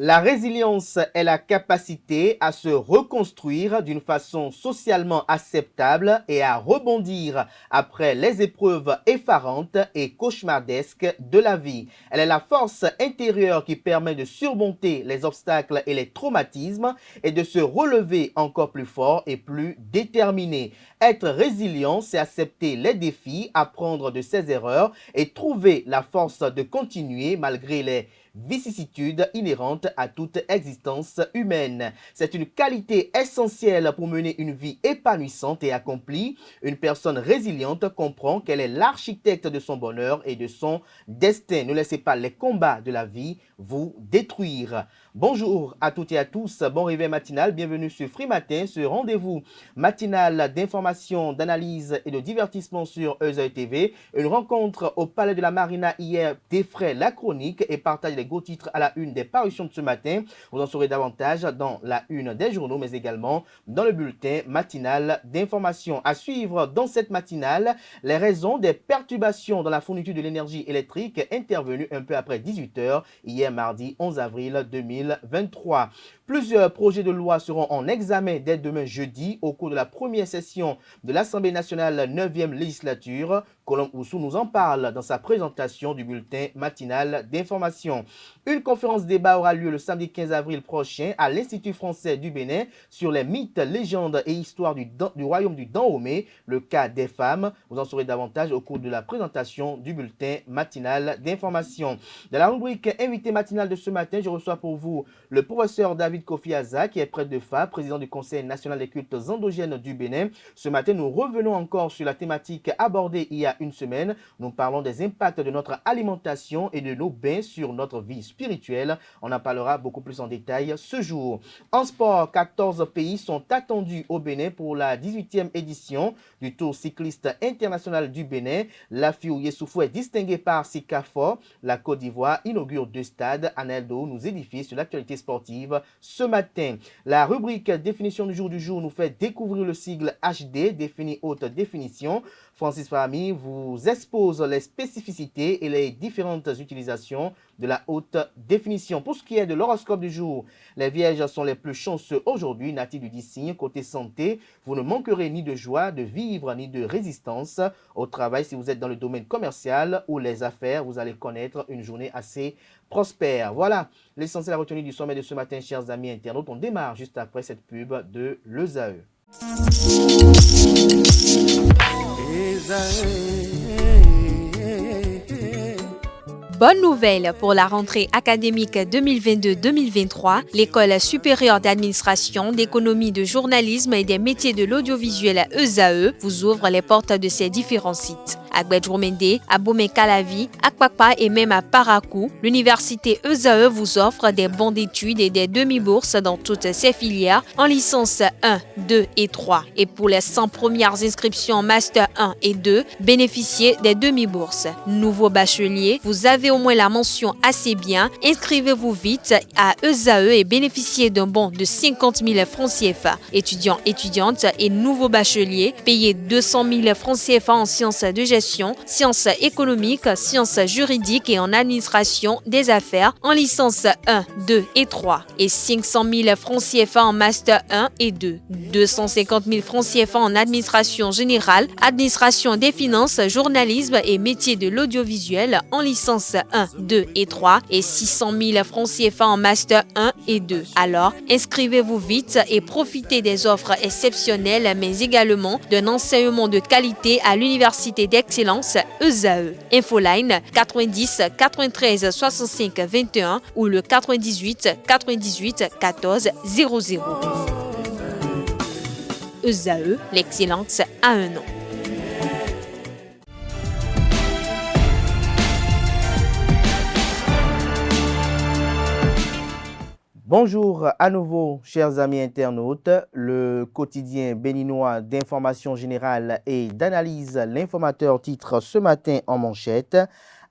La résilience est la capacité à se reconstruire d'une façon socialement acceptable et à rebondir après les épreuves effarantes et cauchemardesques de la vie. Elle est la force intérieure qui permet de surmonter les obstacles et les traumatismes et de se relever encore plus fort et plus déterminé. Être résilient, c'est accepter les défis, apprendre de ses erreurs et trouver la force de continuer malgré les vicissitudes inhérentes à toute existence humaine. C'est une qualité essentielle pour mener une vie épanouissante et accomplie. Une personne résiliente comprend qu'elle est l'architecte de son bonheur et de son destin. Ne laissez pas les combats de la vie vous détruire. Bonjour à toutes et à tous, bon réveil matinal, bienvenue sur Free Matin, ce rendez-vous matinal d'information, d'analyse et de divertissement sur EZAE TV. Une rencontre au Palais de la Marina hier défraie la chronique et partage les gros titres à la une des parutions de ce matin. Vous en saurez davantage dans la une des journaux, mais également dans le bulletin matinal d'information. À suivre dans cette matinale, les raisons des perturbations dans la fourniture de l'énergie électrique intervenues un peu après 18h, hier mardi 11 avril 2023. Plusieurs projets de loi seront en examen dès demain jeudi au cours de la première session de l'Assemblée nationale 9e législature. Colombe Oussou nous en parle dans sa présentation du bulletin matinal d'information. Une conférence débat aura lieu le samedi 15 avril prochain à l'Institut français du Bénin sur les mythes, légendes et histoires du royaume du Dahomey, le cas des femmes. Vous en saurez davantage au cours de la présentation du bulletin matinal d'information. Dans la rubrique invité matinal de ce matin, je reçois pour vous le professeur David Kofi Aza, qui est prêtre de FA, président du Conseil national des cultes endogènes du Bénin. Ce matin, nous revenons encore sur la thématique abordée il y a une semaine. Nous parlons des impacts de notre alimentation et de nos bains sur notre vie spirituelle. On en parlera beaucoup plus en détail ce jour. En sport, 14 pays sont attendus au Bénin pour la 18e édition du Tour cycliste international du Bénin. La FIU Yessoufou est distinguée par Sikafor. La Côte d'Ivoire inaugure 2 stades. Aneldo nous édifie sur l'actualité sportive ce matin. La rubrique définition du jour nous fait découvrir le sigle HD, défini haute définition. Francis Fahmi vous expose les spécificités et les différentes utilisations de la haute définition. Pour ce qui est de l'horoscope du jour, les vierges sont les plus chanceux aujourd'hui, natifs du 10 signes. Côté santé, vous ne manquerez ni de joie de vivre ni de résistance. Au travail, si vous êtes dans le domaine commercial ou les affaires, vous allez connaître une journée assez prospère. Voilà l'essentiel à retenir du sommet de ce matin, chers amis internautes. On démarre juste après cette pub de l'EZAE. Bonne nouvelle pour la rentrée académique 2022-2023, l'École supérieure d'administration, d'économie, de journalisme et des métiers de l'audiovisuel EZAE vous ouvre les portes de ses différents sites. À Gbedjourmende, à Bomé-Calavi, à Kpakpa et même à Parakou, l'université EZAE vous offre des bons d'études et des demi-bourses dans toutes ses filières en licence 1, 2 et 3. Et pour les 100 premières inscriptions en master 1 et 2, bénéficiez des demi-bourses. Nouveau bachelier, vous avez au moins la mention assez bien. Inscrivez-vous vite à EZAE et bénéficiez d'un bon de 50 000 francs CFA. Étudiants, étudiantes et nouveaux bacheliers, payez 200 000 francs CFA en sciences de gestion, sciences économiques, sciences juridiques et en administration des affaires en licence 1, 2 et 3 et 500 000 francs CFA en master 1 et 2, 250 000 francs CFA en administration générale, administration des finances, journalisme et métiers de l'audiovisuel en licence 1, 2 et 3 et 600 000 francs CFA en master 1 et 2. Alors, inscrivez-vous vite et profitez des offres exceptionnelles mais également d'un enseignement de qualité à l'université d'excellence EZAE. Infoline 90 93 65 21 ou le 98 98 14 00. EZAE, l'excellence a un nom. Bonjour à nouveau, chers amis internautes. Le quotidien béninois d'information générale et d'analyse, l'informateur titre ce matin en manchette: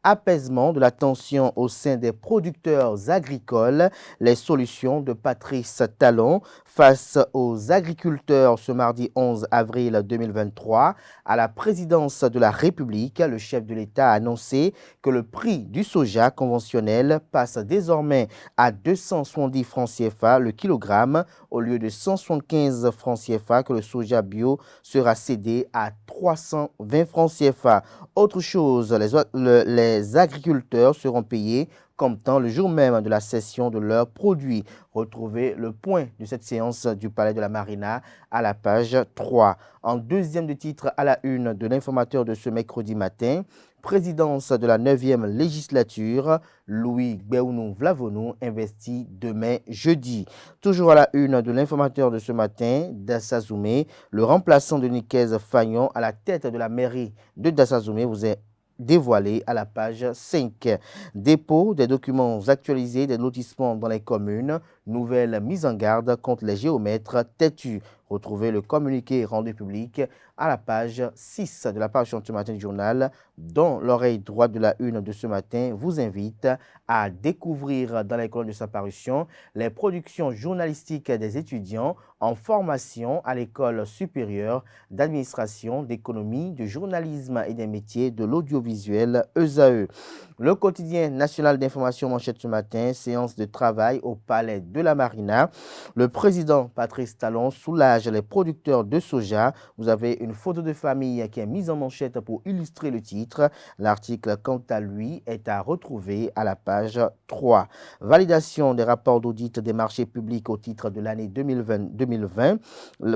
apaisement de la tension au sein des producteurs agricoles, les solutions de Patrice Talon face aux agriculteurs ce mardi 11 avril 2023. À la présidence de la République, le chef de l'État a annoncé que le prix du soja conventionnel passe désormais à 270 francs CFA le kilogramme au lieu de 175 francs CFA, que le soja bio sera cédé à 320 francs CFA. Autre chose, les agriculteurs seront payés comme temps le jour même de la cession de leurs produits. Retrouvez le point de cette séance du Palais de la Marina à la page 3. En deuxième de titre à la une de l'informateur de ce mercredi matin, présidence de la 9e législature, Louis Gbéounou Vlavonou investi demain jeudi. Toujours à la une de l'informateur de ce matin, Dassazoumé, le remplaçant de Nicaise Fagnon à la tête de la mairie de Dassazoumé vous est dévoilé à la page 5. Dépôt des documents actualisés des lotissements dans les communes, nouvelle mise en garde contre les géomètres têtus. Retrouvez le communiqué rendu public à la page 6 de la page ce matin du journal, dont l'oreille droite de la une de ce matin vous invite à découvrir dans les colonnes de sa parution les productions journalistiques des étudiants en formation à l'école supérieure d'administration, d'économie, de journalisme et des métiers de l'audiovisuel ESAE. Le quotidien national d'information manchette ce matin, séance de travail au Palais de la Marina. Le président Patrice Talon soulage les producteurs de soja. Vous avez une photo de famille qui est mise en manchette pour illustrer le titre. L'article, quant à lui, est à retrouver à la page 3. Validation des rapports d'audit des marchés publics au titre de l'année 2020.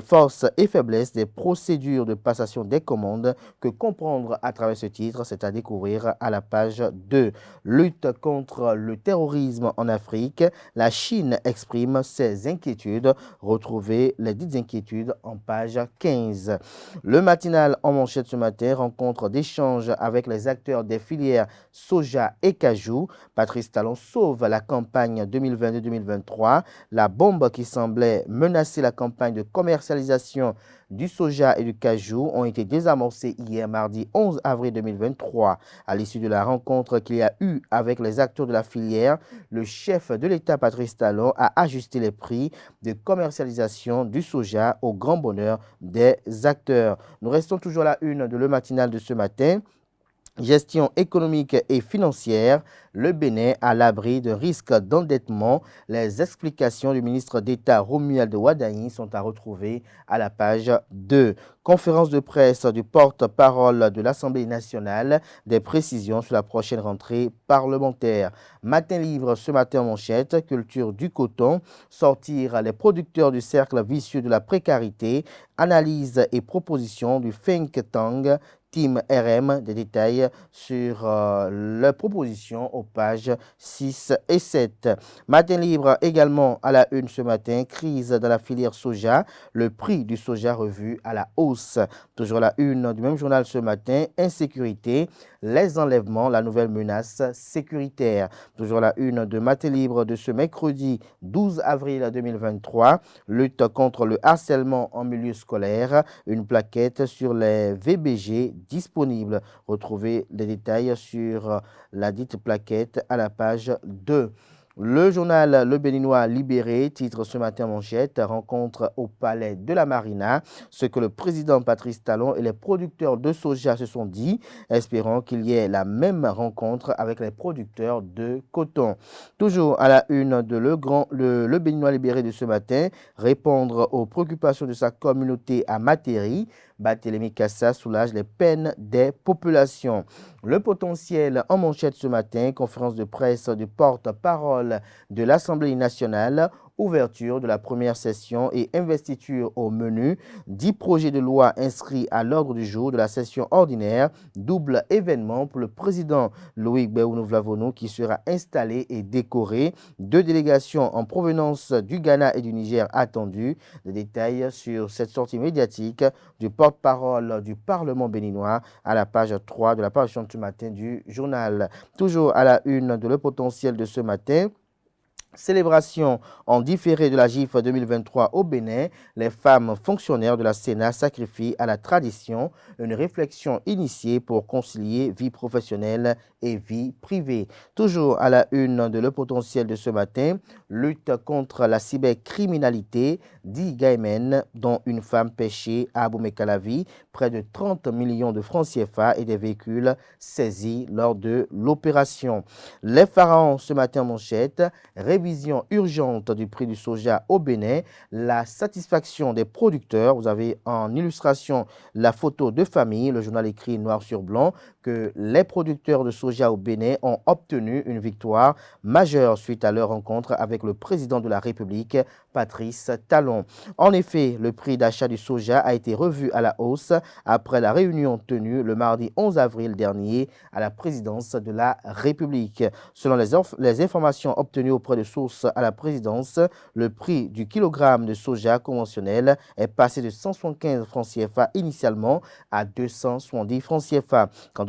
Force et faiblesse des procédures de passation des commandes. Que comprendre à travers ce titre, c'est à découvrir à la page 2. Lutte contre le terrorisme en Afrique. La Chine exprime ses inquiétudes. Retrouvez les dites inquiétudes en page 15. Le matinal en manchette ce matin, rencontre d'échange avec les acteurs des filières soja et cajou. Patrice Talon sauve la campagne 2022-2023. La bombe qui semblait menacer la campagne de commercialisation du soja et du cajou ont été désamorcés hier mardi 11 avril 2023. À l'issue de la rencontre qu'il y a eu avec les acteurs de la filière, le chef de l'État Patrice Talon a ajusté les prix de commercialisation du soja au grand bonheur des acteurs. Nous restons toujours à la une de le matinal de ce matin. Gestion économique et financière, le Bénin à l'abri de risques d'endettement. Les explications du ministre d'État Romuald Wardani sont à retrouver à la page 2. Conférence de presse du porte-parole de l'Assemblée nationale, des précisions sur la prochaine rentrée parlementaire. Matin livre ce matin en manchette, culture du coton, sortir les producteurs du cercle vicieux de la précarité, analyse et proposition du think tank Team RM, des détails sur leurs propositions aux pages 6 et 7. Matin libre également à la une ce matin, crise dans la filière soja, le prix du soja revu à la hausse. Toujours la une du même journal ce matin, insécurité, les enlèvements, la nouvelle menace sécuritaire. Toujours la une de Matin libre de ce mercredi 12 avril 2023, lutte contre le harcèlement en milieu scolaire, une plaquette sur les VBG disponible. Retrouvez les détails sur la dite plaquette à la page 2. Le journal Le Béninois Libéré titre ce matin manchette, rencontre au Palais de la Marina, ce que le président Patrice Talon et les producteurs de soja se sont dit, espérant qu'il y ait la même rencontre avec les producteurs de coton. Toujours à la une de le Béninois Libéré de ce matin, répondre aux préoccupations de sa communauté à Matéri. Barthélémy Cassa soulage les peines des populations. Le potentiel en manchette ce matin, conférence de presse du porte-parole de l'Assemblée nationale, ouverture de la première session et investiture au menu, 10 projets de loi inscrits à l'ordre du jour de la session ordinaire, double événement pour le président Louis Gbéounou Vlavonou qui sera installé et décoré, 2 délégations en provenance du Ghana et du Niger attendues. Des détails sur cette sortie médiatique du porte-parole du Parlement béninois à la page 3 de la parution du matin du journal. Toujours à la une de Le Potentiel de ce matin, Célébration en différé de la GIF 2023 au Bénin, les femmes fonctionnaires de la Sénat sacrifient à la tradition une réflexion initiée pour concilier vie professionnelle et vie privée. Toujours à la une de Le Potentiel de ce matin, lutte contre la cybercriminalité, 10 Gaimen, dont une femme pêchée à Abomey-Calavi, près de 30 millions de francs CFA et des véhicules saisis lors de l'opération. Les pharaons ce matin en manchette, révision urgente du prix du soja au Bénin, la satisfaction des producteurs. Vous avez en illustration la photo de famille. Le journal écrit noir sur blanc que les producteurs de soja au Bénin ont obtenu une victoire majeure suite à leur rencontre avec le président de la République, Patrice Talon. En effet, le prix d'achat du soja a été revu à la hausse après la réunion tenue le mardi 11 avril dernier à la présidence de la République. Selon les informations obtenues auprès de sources à la présidence, le prix du kilogramme de soja conventionnel est passé de 175 francs CFA initialement à 270 francs CFA. Quant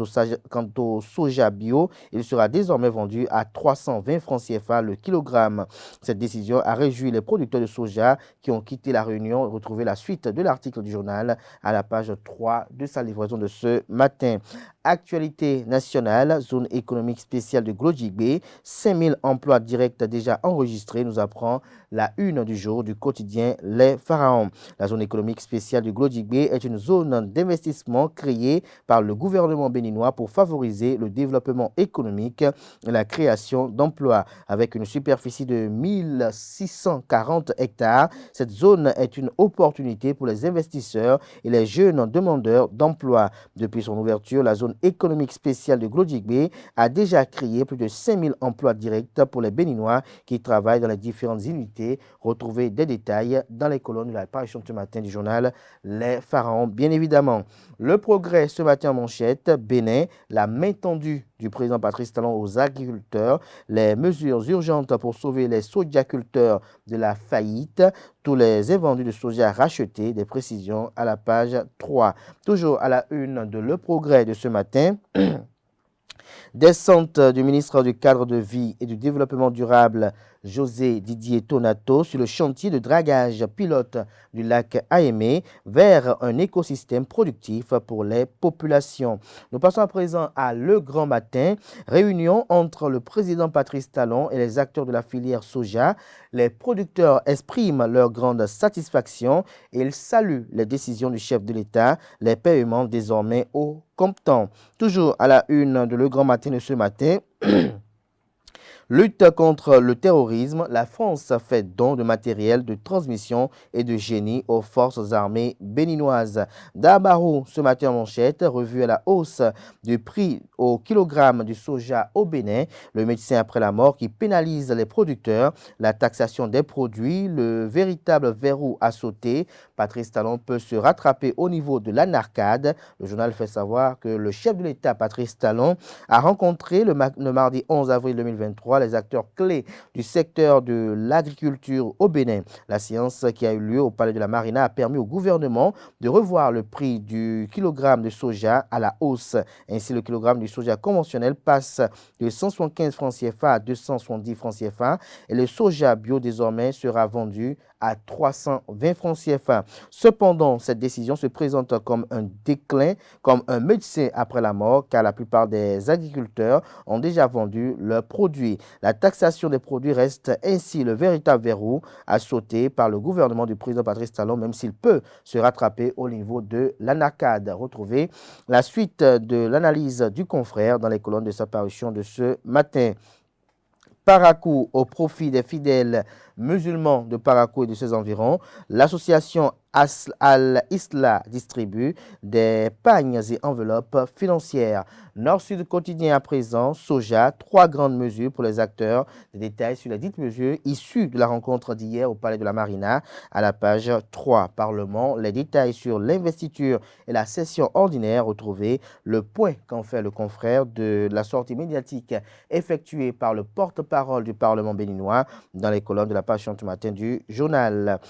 au soja bio, il sera désormais vendu à 320 francs CFA le kilogramme. Cette décision a réjoui les producteurs de soja qui ont quitté la réunion. Retrouvez la suite de l'article du journal à la page 3 de sa livraison de ce matin. Actualité nationale, zone économique spéciale de Glodjigbe, 5000 emplois directs déjà enregistrés, nous apprend la une du jour du quotidien Les Pharaons. La zone économique spéciale de Glodjigbe est une zone d'investissement créée par le gouvernement béninois pour favoriser le développement économique et la création d'emplois. Avec une superficie de 1640 hectares, cette zone est une opportunité pour les investisseurs et les jeunes demandeurs d'emploi. Depuis son ouverture, la zone économique spéciale de Glodjigbe a déjà créé plus de 5000 emplois directs pour les Béninois qui travaillent dans les différentes unités. Retrouvez des détails dans les colonnes de la parution de ce matin du journal Les Pharaons, bien évidemment. Le Progrès ce matin en manchette, Bénin, la main tendue du président Patrice Talon aux agriculteurs, les mesures urgentes pour sauver les sojaculteurs de la faillite, tous les invendus de soja rachetés, des précisions à la page 3. Toujours à la une de Le Progrès de ce matin. Descente du ministre du Cadre de vie et du Développement durable, José Didier Tonato, sur le chantier de dragage pilote du lac Aémé vers un écosystème productif pour les populations. Nous passons à présent à Le Grand Matin, réunion entre le président Patrice Talon et les acteurs de la filière soja. Les producteurs expriment leur grande satisfaction et ils saluent les décisions du chef de l'État, les paiements désormais au comptant. Toujours à la une de Le Grand Matin de ce matin, lutte contre le terrorisme, la France fait don de matériel de transmission et de génie aux forces armées béninoises. Dabarou, ce matin en manchette, revue à la hausse du prix au kilogramme du soja au Bénin, le médecin après la mort qui pénalise les producteurs, la taxation des produits, le véritable verrou à sauter. Patrice Talon peut se rattraper au niveau de l'anarcade. Le journal fait savoir que le chef de l'État, Patrice Talon, a rencontré le mardi 11 avril 2023 les acteurs clés du secteur de l'agriculture au Bénin. La séance qui a eu lieu au Palais de la Marina a permis au gouvernement de revoir le prix du kilogramme de soja à la hausse. Ainsi, le kilogramme du soja conventionnel passe de 175 francs CFA à 270 francs CFA et le soja bio désormais sera vendu à 320 francs CFA. Cependant, cette décision se présente comme un déclin, comme un médecin après la mort, car la plupart des agriculteurs ont déjà vendu leurs produits. La taxation des produits reste ainsi le véritable verrou à sauter par le gouvernement du président Patrice Talon, même s'il peut se rattraper au niveau de l'anacade. Retrouvez la suite de l'analyse du confrère dans les colonnes de sa parution de ce matin. Parakou au profit des fidèles musulmans de Parakou et de ses environs, l'association Al-Isla distribue des pagnes et enveloppes financières. Nord-Sud quotidien à présent, soja, 3 grandes mesures pour les acteurs. Des détails sur les dites mesures issues de la rencontre d'hier au Palais de la Marina à la page 3. Parlement, les détails sur l'investiture et la session ordinaire. Retrouvez le point qu'en fait le confrère de la sortie médiatique effectuée par le porte-parole du Parlement béninois dans les colonnes de la page ce matin du journal.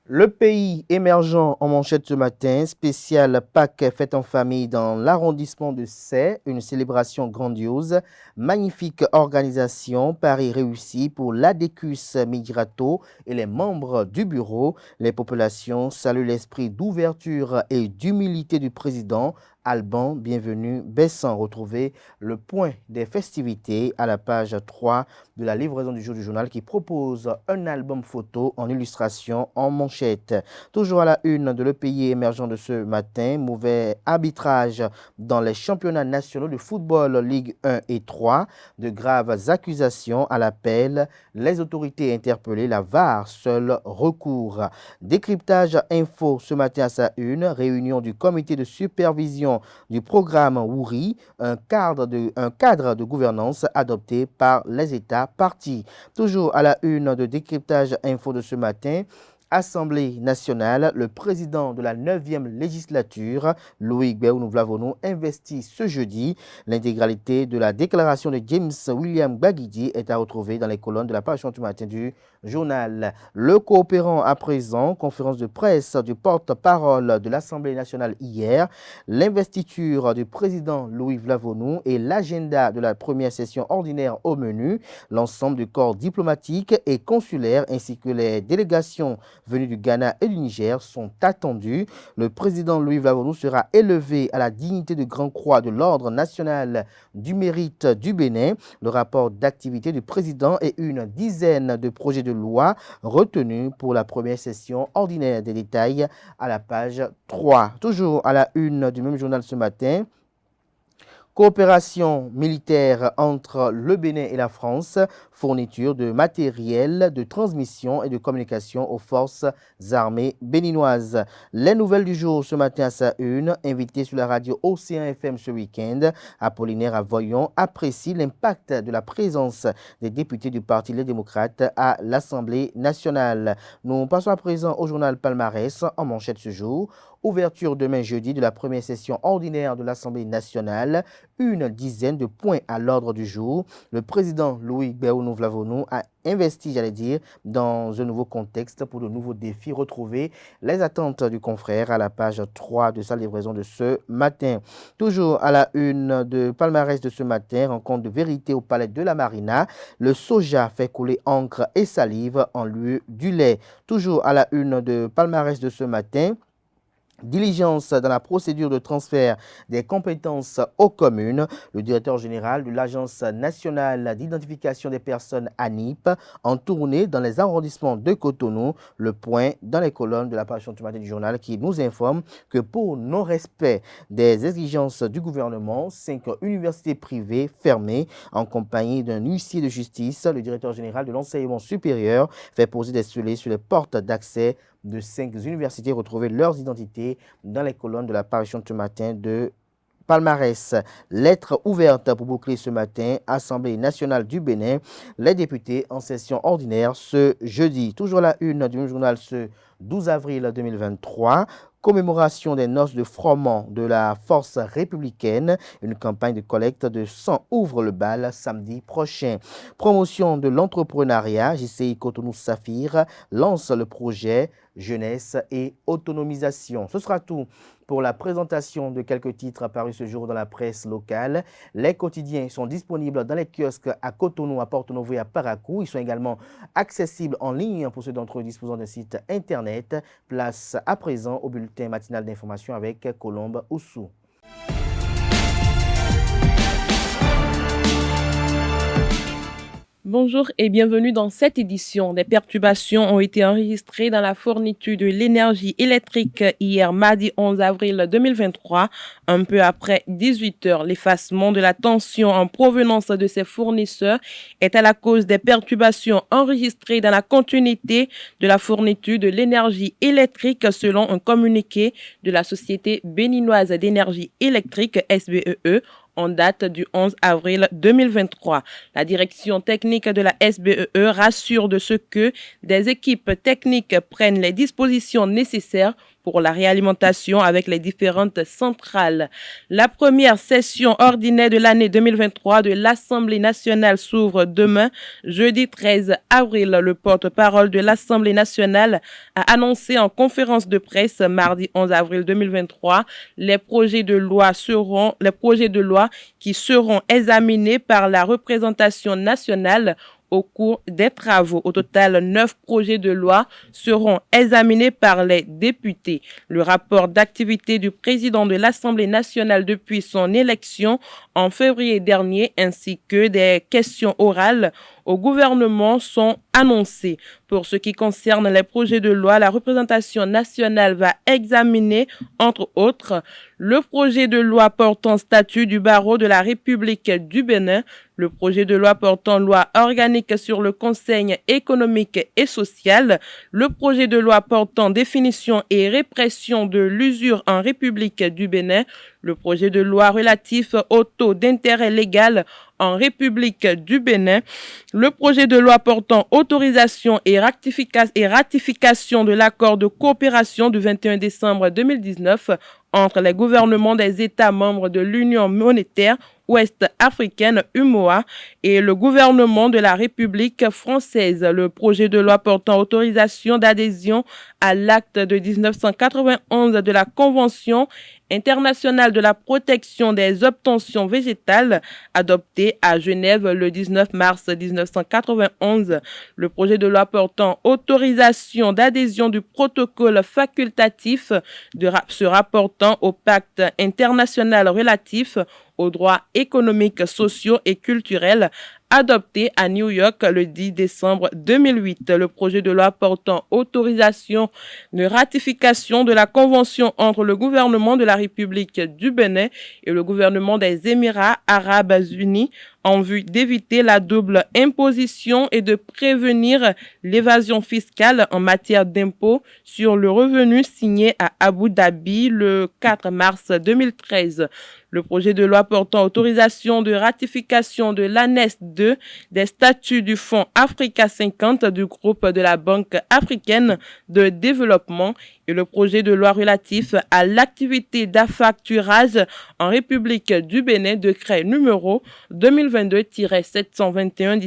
Le pays émergent en manchette ce matin, spécial Pâques fête en famille dans l'arrondissement de Sey, une célébration grandiose, magnifique organisation, pari réussi pour l'Adecus Migrato et les membres du bureau. Les populations saluent l'esprit d'ouverture et d'humilité du président. Alban, bienvenue, Bessan, retrouvez le point des festivités à la page 3 de la livraison du jour du journal qui propose un album photo en illustration en manchette. Toujours à la une de le pays émergent de ce matin, mauvais arbitrage dans les championnats nationaux de football Ligue 1 et 3, de graves accusations à l'appel, les autorités interpellées, la VAR, seul recours. Décryptage info ce matin à sa une, réunion du comité de supervision du programme Wouri, un cadre de gouvernance adopté par les États partis. Toujours à la une de décryptage info de ce matin, Assemblée nationale, le président de la 9e législature, Loïc Béounou-Vlavonou, investit ce jeudi. L'intégralité de la déclaration de James William Baguidi est à retrouver dans les colonnes de la page du matin du journal. Le coopérant à présent, conférence de presse du porte-parole de l'Assemblée nationale hier, l'investiture du président Loïc Vlavonou et l'agenda de la première session ordinaire au menu, l'ensemble du corps diplomatique et consulaire ainsi que les délégations venus du Ghana et du Niger sont attendus. Le président Loïc Vlavonou sera élevé à la dignité de Grand Croix de l'Ordre national du mérite du Bénin. Le rapport d'activité du président et une dizaine de projets de loi retenus pour la première session ordinaire. Des détails à la page 3. Toujours à la une du même journal ce matin. Coopération militaire entre le Bénin et la France, fourniture de matériel de transmission et de communication aux forces armées béninoises. Les nouvelles du jour ce matin à sa une, invité sur la radio Océan FM ce week-end, Apollinaire Avoyon apprécie l'impact de la présence des députés du Parti Les Démocrates à l'Assemblée nationale. Nous passons à présent au journal Palmarès en manchette ce jour. Ouverture demain jeudi de la première session ordinaire de l'Assemblée nationale. Une dizaine de points à l'ordre du jour. Le président Loïc Béounou-Vlavonou a investi, dans un nouveau contexte pour de nouveaux défis. Retrouver les attentes du confrère à la page 3 de sa livraison de ce matin. Toujours à la une de Palmarès de ce matin, rencontre de vérité au palais de la Marina. Le soja fait couler encre et salive en lieu du lait. Toujours à la une de Palmarès de ce matin, diligence dans la procédure de transfert des compétences aux communes. Le directeur général de l'Agence nationale d'identification des personnes ANIP en tournée dans les arrondissements de Cotonou. Le point dans les colonnes de la page du matin du journal qui nous informe que pour non-respect des exigences du gouvernement, 5 universités privées fermées en compagnie d'un huissier de justice. Le directeur général de l'enseignement supérieur fait poser des scellés sur les portes d'accès de 5 universités. Retrouver leurs identités dans les colonnes de la parution de ce matin de Palmarès. Lettre ouverte pour boucler ce matin, Assemblée nationale du Bénin, les députés en session ordinaire ce jeudi. Toujours la une du même journal ce 12 avril 2023. Commémoration des noces de Froment de la force républicaine. Une campagne de collecte de sang ouvre le bal samedi prochain. Promotion de l'entrepreneuriat. JCI Cotonou Saphir lance le projet jeunesse et autonomisation. Ce sera tout pour la présentation de quelques titres apparus ce jour dans la presse locale. Les quotidiens sont disponibles dans les kiosques à Cotonou, à Porto-Novo et à Parakou. Ils sont également accessibles en ligne pour ceux d'entre eux disposant d'un site internet. Place à présent au bulletin matinal d'information avec Colombe Oussou. Bonjour et bienvenue dans cette édition. Des perturbations ont été enregistrées dans la fourniture de l'énergie électrique hier mardi 11 avril 2023. Un peu après 18 heures, l'effacement de la tension en provenance de ces fournisseurs est à la cause des perturbations enregistrées dans la continuité de la fourniture de l'énergie électrique selon un communiqué de la Société béninoise d'énergie électrique SBEE. En date du 11 avril 2023. La direction technique de la SBEE rassure de ce que des équipes techniques prennent les dispositions nécessaires pour la réalimentation avec les différentes centrales. La première session ordinaire de l'année 2023 de l'Assemblée nationale s'ouvre demain, jeudi 13 avril. Le porte-parole de l'Assemblée nationale a annoncé en conférence de presse mardi 11 avril 2023 les projets de loi qui seront examinés par la représentation nationale au cours des travaux. Au total, 9 projets de loi seront examinés par les députés. Le rapport d'activité du président de l'Assemblée nationale depuis son élection en février dernier ainsi que des questions orales au gouvernement sont annoncés. Pour ce qui concerne les projets de loi, la représentation nationale va examiner, entre autres, le projet de loi portant statut du barreau de la République du Bénin, le projet de loi portant loi organique sur le Conseil économique et social, le projet de loi portant définition et répression de l'usure en République du Bénin, le projet de loi relatif au taux d'intérêt légal en République du Bénin, le projet de loi portant autorisation et ratification de l'accord de coopération du 21 décembre 2019 entre les gouvernements des États membres de l'Union monétaire ouest-africaine UMOA et le gouvernement de la République française, le projet de loi portant autorisation d'adhésion à l'acte de 1991 de la Convention internationale de la protection des obtentions végétales adoptée à Genève le 19 mars 1991, le projet de loi portant autorisation d'adhésion du protocole facultatif se rapportant au pacte international relatif aux droits économiques, sociaux et culturels adopté à New York le 10 décembre 2008. Le projet de loi portant autorisation de ratification de la convention entre le gouvernement de la République du Bénin et le gouvernement des Émirats arabes unis en vue d'éviter la double imposition et de prévenir l'évasion fiscale en matière d'impôt sur le revenu signé à Abu Dhabi le 4 mars 2013. Le projet de loi portant autorisation de ratification de l'annexe 2 des statuts du Fonds Africa 50 du groupe de la Banque africaine de développement et le projet de loi relatif à l'activité d'affacturage en République du Bénin, décret numéro 2022-721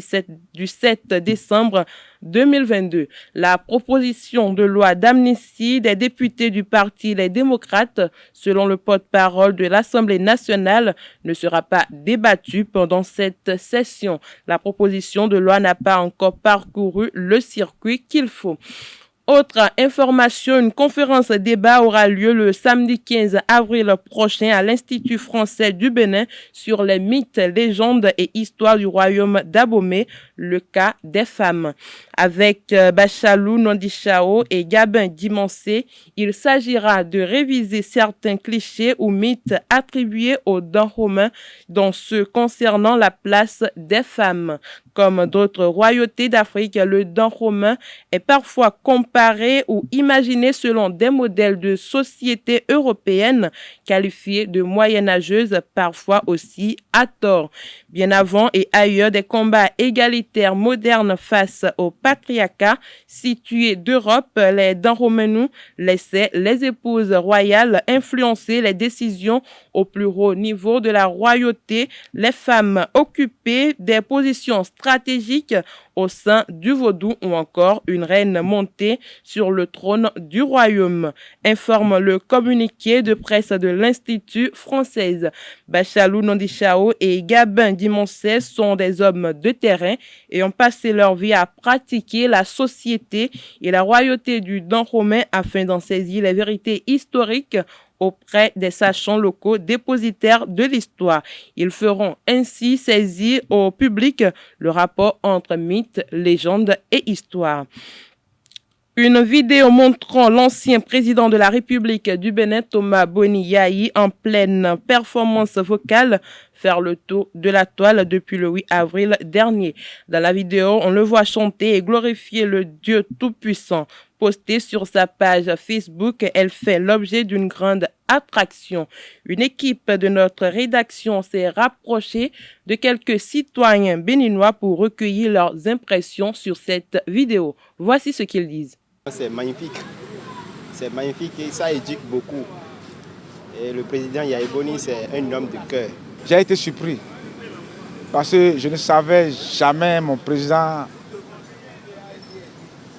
du 7 décembre 2022. La proposition de loi d'amnistie des députés du Parti Les Démocrates, selon le porte-parole de l'Assemblée nationale, ne sera pas débattue pendant cette session. La proposition de loi n'a pas encore parcouru le circuit qu'il faut. Autre information, une conférence débat aura lieu le samedi 15 avril prochain à l'Institut français du Bénin sur les mythes, légendes et histoires du royaume d'Abomey, le cas des femmes. Avec Bachalou Nondichao et Gabin Dimancé, il s'agira de réviser certains clichés ou mythes attribués aux Dahomey, dont ceux concernant la place des femmes. Comme d'autres royautés d'Afrique, le Dahomey est parfois comparé ou imaginé selon des modèles de société européenne qualifiés de moyenâgeuses, parfois aussi à tort. Bien avant et ailleurs, des combats égalitaires modernes face au patriarcat situé d'Europe, les Dahomeyous laissaient les épouses royales influencer les décisions au plus haut niveau de la royauté, les femmes occupaient des positions stratégiques au sein du vaudou ou encore une reine montée sur le trône du royaume, informe le communiqué de presse de l'Institut français. Bachalou Nondichao et Gabin Dimancé sont des hommes de terrain et ont passé leur vie à pratiquer la société et la royauté du Dahomey afin d'en saisir les vérités historiques auprès des sachants locaux dépositaires de l'histoire. Ils feront ainsi saisir au public le rapport entre mythes, légendes et histoire. Une vidéo montrant l'ancien président de la République du Bénin, Thomas Boni Yayi, en pleine performance vocale, faire le tour de la toile depuis le 8 avril dernier. Dans la vidéo, on le voit chanter et glorifier le Dieu Tout-Puissant. Postée sur sa page Facebook, elle fait l'objet d'une grande attraction. Une équipe de notre rédaction s'est rapprochée de quelques citoyens béninois pour recueillir leurs impressions sur cette vidéo. Voici ce qu'ils disent. C'est magnifique. c'est magnifique et ça éduque beaucoup. Et le président Yahya Boni, c'est un homme de cœur. J'ai été surpris parce que je ne savais jamais, mon président,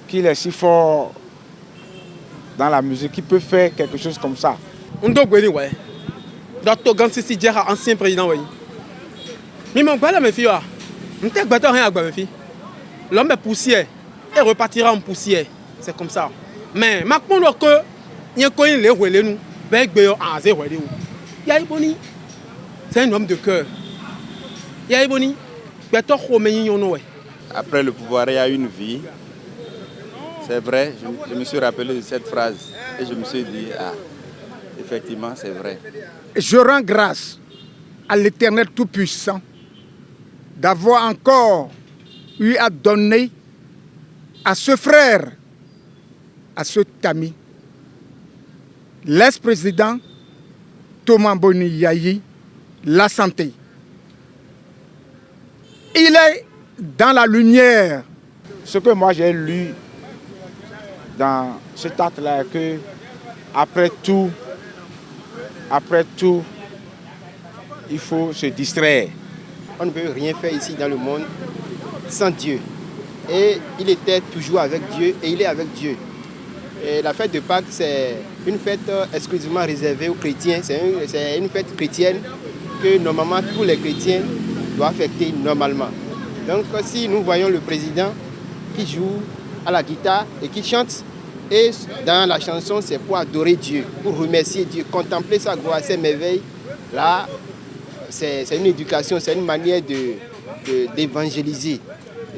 qu'il est si fort dans la musique, qu'il peut faire quelque chose comme ça. On doit gagner, ouais. Docteur Gansisi Diarra, ancien président, ouais. Mais mon père, mes filles, on ne peut rien à mes filles. L'homme est poussière et repartira en poussière. C'est comme ça. Mais Macron, que il y a quoi les rouler nous, avec Béo, ah, c'est rouler. Yahya Boni, c'est un homme de cœur. Yahya Boni, après le pouvoir, il y a une vie. C'est vrai, je me suis rappelé de cette phrase et je me suis dit, ah, effectivement, c'est vrai. Je rends grâce à l'Éternel Tout-Puissant d'avoir encore eu à donner à ce frère, à cet ami, l'ex-président Thomas Boni Yayi, la santé. Il est dans la lumière. Ce que moi j'ai lu dans cet acte-là, que après tout, il faut se distraire. On ne peut rien faire ici dans le monde sans Dieu. Et il était toujours avec Dieu et il est avec Dieu. Et la fête de Pâques, c'est une fête exclusivement réservée aux chrétiens. C'est une fête chrétienne que normalement tous les chrétiens doivent fêter normalement. Donc si nous voyons le président qui joue à la guitare et qui chante, et dans la chanson c'est pour adorer Dieu, pour remercier Dieu, contempler sa gloire, ses merveilles, là c'est une éducation, c'est une manière d'évangéliser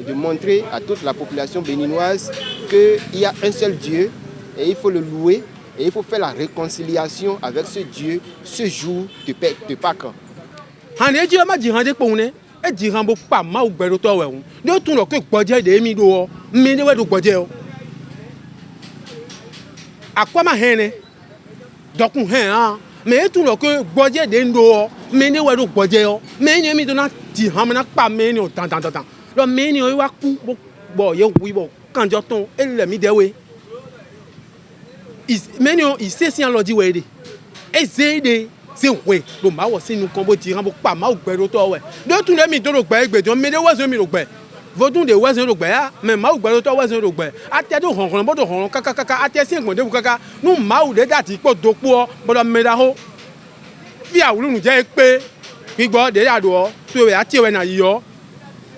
et de montrer à toute la population béninoise qu'il y a un seul Dieu et il faut le louer et il faut faire la réconciliation avec ce Dieu ce jour de Pâques. Mais tout le que Bodje d'Endo, mais ne wa do Bodje, mais ne mi dona ti hamna pa mais no tant. Le mais no wa ku bo yo wi bo kan jo ton e le mi de we. Mais no il sait si en lo di we de. E zede se we lo ma wo si nu kon bo ti ran bo pa ma o gbe do to we. Do tun le mi do lo gbe egbe jo me de wa so mi lo gbe. Vodun de wa so lo gbe a, mais ma o gbe do to wa so lo gbe. Ate do ron bo do ron kaka ate si ngon de bu kaka. Nu ma o de dati po do po bo do me da ho. Fi awulu nu je pe gbigbo de ya do to we ati we na yo.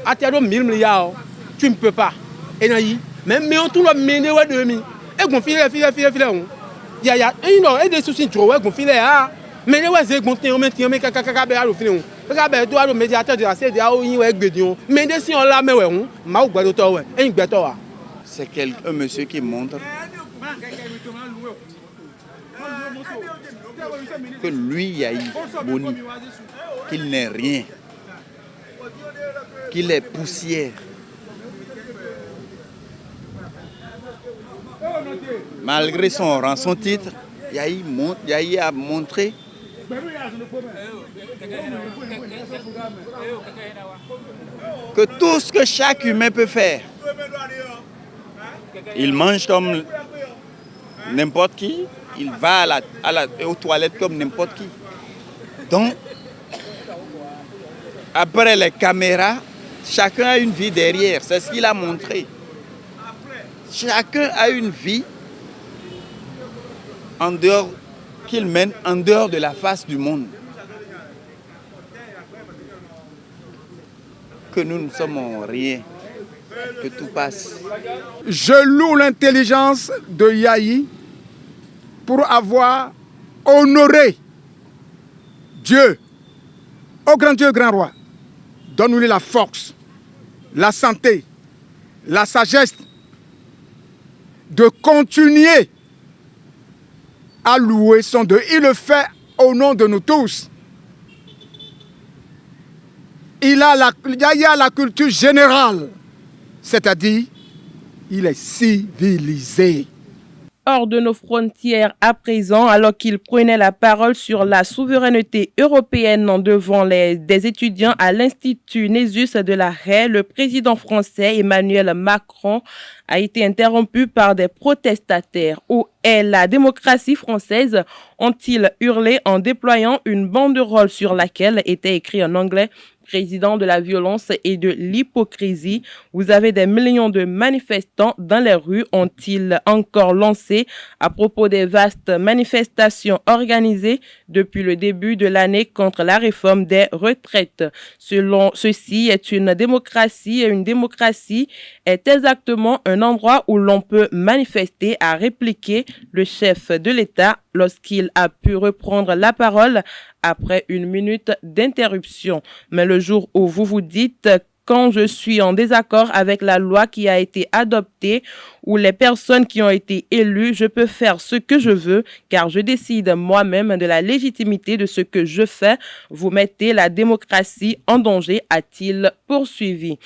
Ate do 1000 milliards. Tu ne peux pas. Et na yi, même me on tout le me de wa de mi. E gon file on. Ya e no e de souci tro we gon file a. Mais les ouais gon ten o me kaka be a lo file on. Kaka be do a lo médiateur de la CED a o yin we gbedion. Mais de si on la me we on, ma o gbe do to we. E gbe to wa. C'est un monsieur qui montre que lui, Yahya Boni, qu'il n'est rien, qu'il est poussière. Malgré son rang, son titre, Yahya a montré que tout ce que chaque humain peut faire, il mange comme n'importe qui, il va aux toilettes comme n'importe qui. Donc, après les caméras, chacun a une vie derrière, c'est ce qu'il a montré. Chacun a une vie en dehors, qu'il mène en dehors de la face du monde. Que nous ne sommes rien, que tout passe. Je loue l'intelligence de Yahya pour avoir honoré Dieu, au grand Dieu, grand roi. Donne-lui la force, la santé, la sagesse de continuer à louer son Dieu. Il le fait au nom de nous tous. Yahya a la culture générale, c'est-à-dire il est civilisé. hors de nos frontières à présent, alors qu'il prenait la parole sur la souveraineté européenne devant des étudiants à l'Institut Nésus de la Haye, le président français Emmanuel Macron a été interrompu par des protestataires. Où est la démocratie française? Ont-ils hurlé en déployant une banderole sur laquelle était écrit en anglais « Président de la violence et de l'hypocrisie ». Vous avez des millions de manifestants dans les rues, ont-ils encore lancé à propos des vastes manifestations organisées depuis le début de l'année contre la réforme des retraites. Selon ceci, est une démocratie est exactement un endroit où l'on peut manifester, a répliqué le chef de l'État lorsqu'il a pu reprendre la parole après une minute d'interruption. Mais le jour où vous vous dites quand je suis en désaccord avec la loi qui a été adoptée ou les personnes qui ont été élues, je peux faire ce que je veux car je décide moi-même de la légitimité de ce que je fais. Vous mettez la démocratie en danger, a-t-il poursuivi.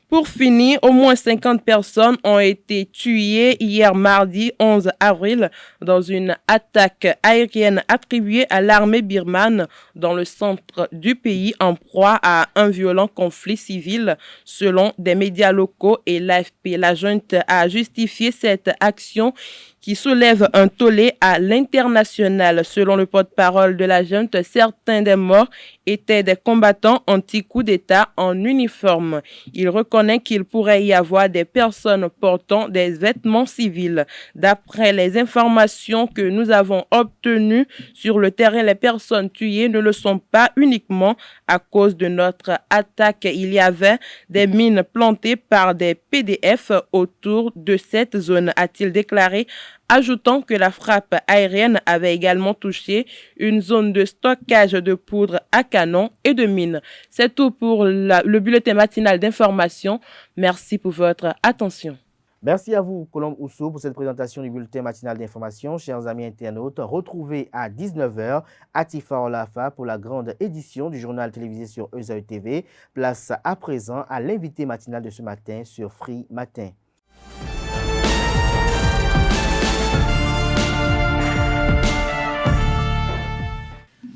Pour finir, au moins 50 personnes ont été tuées hier mardi 11 avril dans une attaque aérienne attribuée à l'armée birmane dans le centre du pays en proie à un violent conflit civil. Selon des médias locaux et l'AFP, la junte a justifié cette action qui soulève un tollé à l'international. Selon le porte-parole de la junte, certains des morts étaient des combattants anti-coup d'État en uniforme. Il reconnaît qu'il pourrait y avoir des personnes portant des vêtements civils. D'après les informations que nous avons obtenues sur le terrain, les personnes tuées ne le sont pas uniquement à cause de notre attaque. Il y avait des mines plantées par des PDF autour de cette zone, a-t-il déclaré, ajoutant que la frappe aérienne avait également touché une zone de stockage de poudre à canon et de mines. C'est tout pour le bulletin matinal d'information. Merci pour votre attention. Merci à vous, Colombe Ousso, pour cette présentation du bulletin matinal d'information. Chers amis internautes, retrouvez à 19h Atifa Olafa pour la grande édition du journal télévisé sur EZAE TV. Place à présent à l'invité matinal de ce matin sur Free Matin.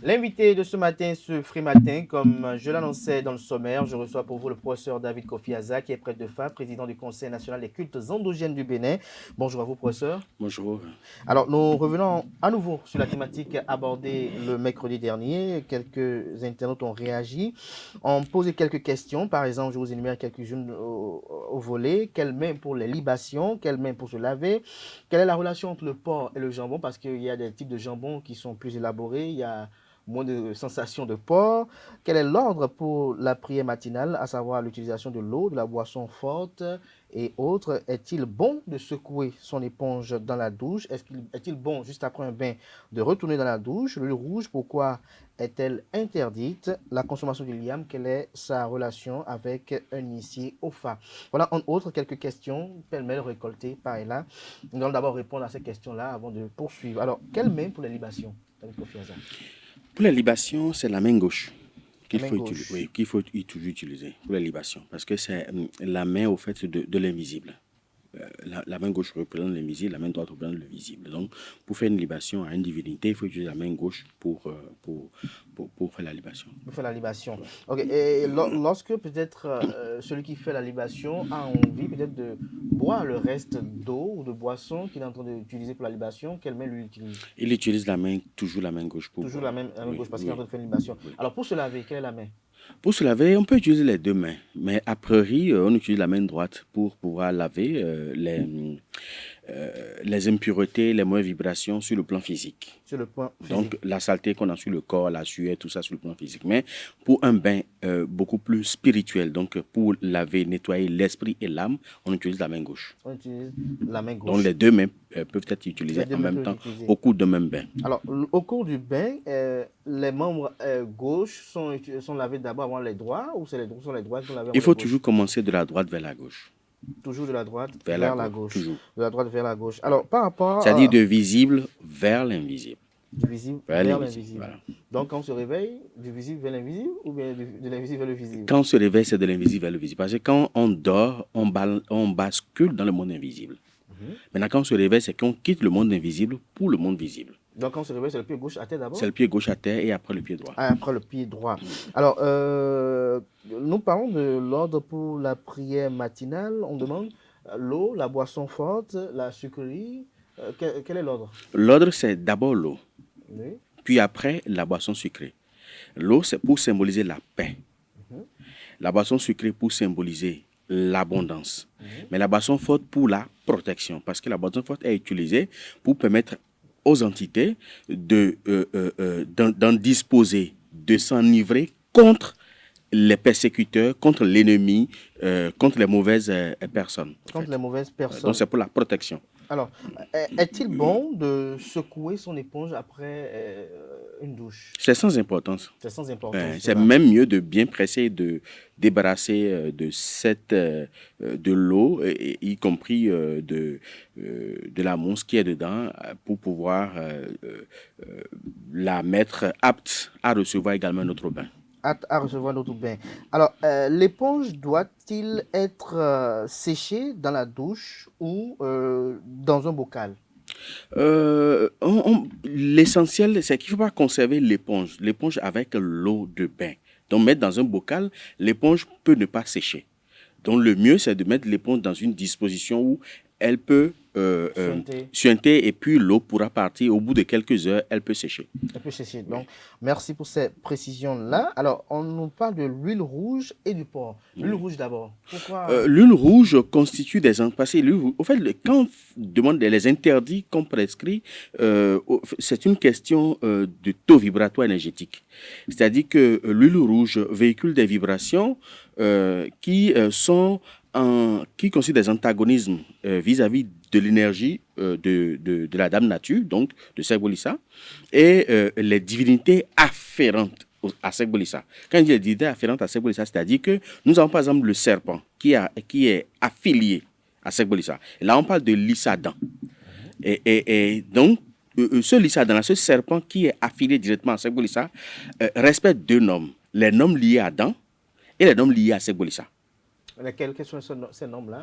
L'invité de ce matin, ce Free Matin, comme je l'annonçais dans le sommaire, je reçois pour vous le professeur David Kofi Aza, qui est prêtre de Fa, président du Conseil national des cultes endogènes du Bénin. Bonjour à vous, professeur. Bonjour. Alors, nous revenons à nouveau sur la thématique abordée le mercredi dernier. Quelques internautes ont réagi, ont posé quelques questions. Par exemple, je vous énumère quelques-unes au volet. Quelle main pour les libations? Quelle main pour se laver? Quelle est la relation entre le porc et le jambon? Parce qu'il y a des types de jambon qui sont plus élaborés. Il y a moins de sensations de porc. Quel est l'ordre pour la prière matinale, à savoir l'utilisation de l'eau, de la boisson forte et autres? Est-il bon de secouer son éponge dans la douche? Est-il bon, juste après un bain, de retourner dans la douche? L'huile rouge, pourquoi est-elle interdite? La consommation du liam, quelle est sa relation avec un initié au Fa? Voilà, entre autres, quelques questions pêle-mêle récoltées par et là. Nous allons d'abord répondre à ces questions-là avant de poursuivre. Alors, quelle main pour les libations? Pour la libation, c'est la main gauche qu'il faut toujours utiliser pour la libation, parce que c'est la main au fait de l'invisible. La main gauche représente l'invisible, la main droite représente le visible. Donc, pour faire une libation à une divinité, il faut utiliser la main gauche pour faire la libation. Pour faire la libation. Ok. Et lorsque peut-être celui qui fait la libation a envie peut-être de boire le reste d'eau ou de boisson qu'il est en train d'utiliser pour la libation, quelle main lui utilise? Il utilise toujours la main gauche. Toujours la main gauche parce qu'il est en train de faire une libation. Oui. Alors, pour se laver, quelle est la main? Pour se laver, on peut utiliser les deux mains, mais a priori, on utilise la main droite pour pouvoir laver les impuretés, les mauvaises vibrations sur le plan physique. Sur le plan physique. Donc, la saleté qu'on a sur le corps, la sueur, tout ça sur le plan physique. Mais pour un bain beaucoup plus spirituel, donc pour laver, nettoyer l'esprit et l'âme, on utilise la main gauche. On utilise la main gauche. Donc, les deux mains peuvent être utilisées en même temps au cours d'un même bain. Alors, au cours du bain, les membres gauches sont lavés d'abord avant les droits, ou c'est les droits qui sont lavés avant Il faut toujours commencer de la droite vers la gauche. Toujours de la droite vers la gauche. Toujours. De la droite vers la gauche. Alors, par rapport c'est-à-dire de visible vers l'invisible. Du visible vers l'invisible. Voilà. Donc, quand on se réveille, du visible vers l'invisible ou bien de l'invisible vers le visible? Quand on se réveille, c'est de l'invisible vers le visible. Parce que quand on dort, on bascule dans le monde invisible. Maintenant, quand on se réveille, c'est qu'on quitte le monde invisible pour le monde visible. Donc quand on se réveille, c'est le pied gauche à terre d'abord? C'est le pied gauche à terre et après le pied droit. Ah, après le pied droit. Alors, nous parlons de l'ordre pour la prière matinale. On demande l'eau, la boisson forte, la sucrerie. Quel est l'ordre? L'ordre, c'est d'abord l'eau, Oui. puis après la boisson sucrée. L'eau, c'est pour symboliser la paix. La boisson sucrée pour symboliser l'abondance. Mais la boisson forte pour la protection. Parce que la boisson forte est utilisée pour permettre aux entités d'en disposer, de s'enivrer contre les persécuteurs, contre l'ennemi, contre les mauvaises personnes. Contre les mauvaises personnes. Donc c'est pour la protection. Alors, est-il bon de secouer son éponge après une douche? C'est sans importance. C'est sans importance. C'est même mieux de bien presser et de débarrasser de l'eau, y compris de la mousse qui est dedans, pour pouvoir la mettre apte à recevoir également notre bain. À recevoir notre bain. Alors, l'éponge doit-il être séchée dans la douche ou dans un bocal? L'essentiel, c'est qu'il ne faut pas conserver l'éponge avec l'eau de bain. Donc, mettre dans un bocal, l'éponge peut ne pas sécher. Donc, le mieux, c'est de mettre l'éponge dans une disposition où elle peut suinter et puis l'eau pourra partir. Au bout de quelques heures, elle peut sécher. Elle peut sécher. Donc, merci pour ces précisions-là. Alors, on nous parle de l'huile rouge et du porc. L'huile rouge d'abord. Pourquoi l'huile rouge constitue des parce que au fait, quand on demande les interdits qu'on prescrit, c'est une question de taux vibratoire énergétique. C'est-à-dire que l'huile rouge véhicule des vibrations qui constituent des antagonismes vis-à-vis de l'énergie de la Dame Nature, donc de Segboli-Sa, et les divinités afférentes à Segboli-Sa. Quand je dis les divinités afférentes à Segboli-Sa, c'est-à-dire que nous avons par exemple le serpent qui est affilié à Segboli-Sa. Là, on parle de l'Issadan. Et donc, ce Lissadan, ce serpent qui est affilié directement à Segboli-Sa, respecte deux noms. Les noms liés à Adam et les noms liés à Segboli-Sa. Quels sont ces noms-là?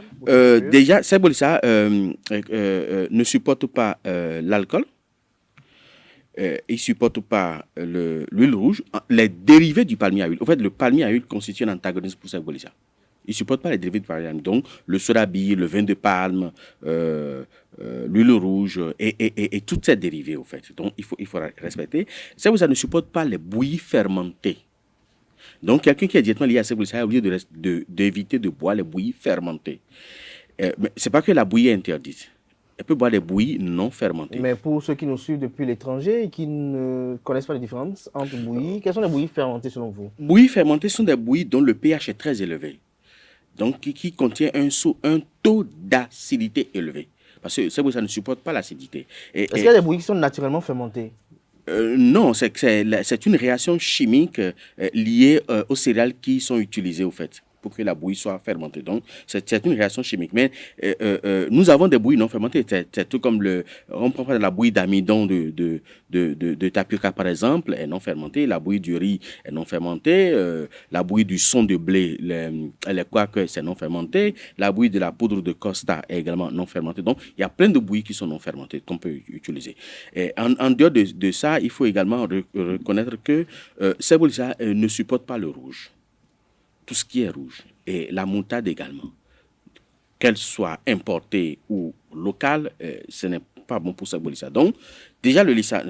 Déjà, Segboli-Sa ne supporte pas l'alcool. Il ne supporte pas l'huile rouge. Les dérivés du palmier à huile. En fait, le palmier à huile constitue un antagonisme pour Segboli-Sa. Il ne supporte pas les dérivés du palmier à huile. Donc, le sodabi, le vin de palme, l'huile rouge et toutes ces dérivés, au fait. Donc, il faut respecter. Segboli-Sa ne supporte pas les bouillies fermentées. Donc, quelqu'un qui est directement lié à Segboli-Sa est obligé d'éviter de boire les bouillies fermentées. Mais ce n'est pas que la bouillie est interdite. Elle peut boire des bouillies non fermentées. Mais pour ceux qui nous suivent depuis l'étranger et qui ne connaissent pas la différence entre bouillies, quelles sont les bouillies fermentées selon vous? Bouillies fermentées sont des bouillies dont le pH est très élevé. Donc, qui contient un taux d'acidité élevé. Parce que Segboli-Sa ne supporte pas l'acidité. Est-ce qu'il y a des bouillies qui sont naturellement fermentées? Non, c'est une réaction chimique liée aux céréales qui sont utilisées, au fait, pour que la bouillie soit fermentée. Donc, c'est une réaction chimique. Mais nous avons des bouillies non fermentées. C'est tout comme on prend la bouillie d'amidon de tapioca, par exemple, est non fermentée. La bouillie du riz est non fermentée. La bouillie du son de blé, les quakes, c'est non fermenté. La bouillie de la poudre de Costa est également non fermentée. Donc, il y a plein de bouillies qui sont non fermentées qu'on peut utiliser. Et en dehors de ça, il faut également reconnaître que Segboli-Sa ne supporte pas le rouge. Tout ce qui est rouge, et la moutarde également, qu'elle soit importée ou locale, ce n'est pas bon pour Segboli-Sa. Donc, déjà, le Lissadan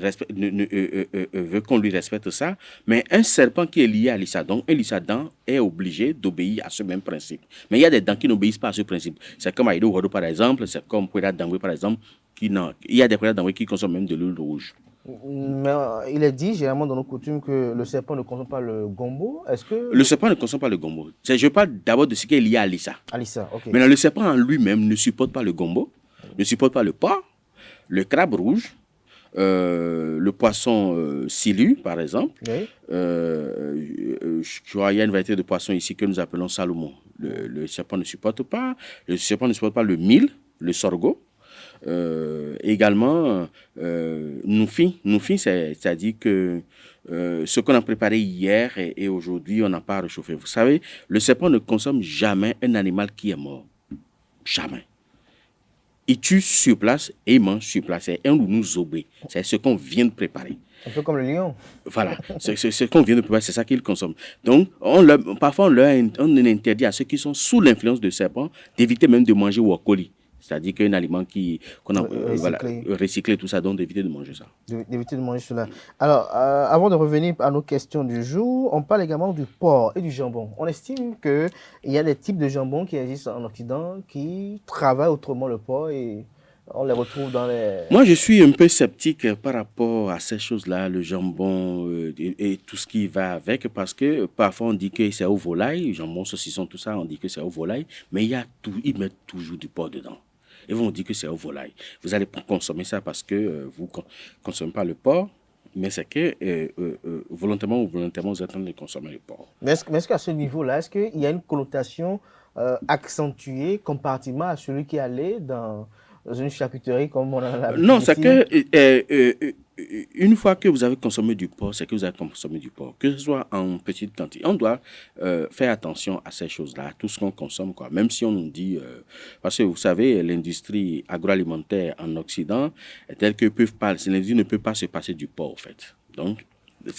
veut qu'on lui respecte ça, mais un serpent qui est lié à l'Issadan, un Lissadan est obligé d'obéir à ce même principe. Mais il y a des dents qui n'obéissent pas à ce principe. C'est comme Aïdo Wado, par exemple, c'est comme Poueda Dangwe, par exemple, il y a des Poueda Dangwe qui consomment même de l'huile rouge. Mais il est dit généralement dans nos coutumes que le serpent ne consomme pas le gombo. Est-ce que le serpent ne consomme pas le gombo? Je parle d'abord de ce qui est lié à l'Issa. Alissa, ok. Maintenant, le serpent en lui-même ne supporte pas le gombo, ne supporte pas le porc, le crabe rouge, le poisson silu, par exemple. Oui. Je crois qu'il y a une variété de poissons ici que nous appelons Salomon. Le serpent ne supporte pas. Le serpent ne supporte pas le mil, le sorgho. Également, noufi, c'est-à-dire que ce qu'on a préparé hier et aujourd'hui, on n'a pas réchauffé. Vous savez, le serpent ne consomme jamais un animal qui est mort. Jamais. ils tuent sur place et ils mangent sur place. C'est un ou nous obé. C'est ce qu'on vient de préparer. Un peu comme le lion. Voilà, c'est ce qu'on vient de préparer, c'est ça qu'ils consomment. Donc, parfois, on interdit à ceux qui sont sous l'influence de serpents d'éviter même de manger wakoli. C'est-à-dire qu'un aliment qu'on a recyclé, tout ça, donc d'éviter de manger ça. D'éviter de manger cela. Alors, avant de revenir à nos questions du jour, on parle également du porc et du jambon. On estime qu'il y a des types de jambon qui existent en Occident qui travaillent autrement le porc et on les retrouve dans les... Moi, je suis un peu sceptique par rapport à ces choses-là, le jambon et tout ce qui va avec, parce que parfois on dit que c'est au volaille, jambon, saucisson, tout ça, on dit que c'est au volaille, mais ils mettent toujours du porc dedans. Et vont dire que c'est au volaille. Vous allez consommer ça parce que vous ne consommez pas le porc, mais c'est que volontairement ou volontairement, vous êtes en train de consommer le porc. Mais est-ce qu'à ce niveau-là, est-ce qu'il y a une connotation accentuée comparativement à celui qui allait dans une charcuterie comme on a l'habitude? Non, c'est que une fois que vous avez consommé du porc, c'est que vous avez consommé du porc, que ce soit en petite quantité. On doit faire attention à ces choses-là, à tout ce qu'on consomme, quoi. Même si on nous dit, parce que vous savez, l'industrie agroalimentaire en Occident est telle que l'industrie ne peut pas se passer du porc, en fait. Donc,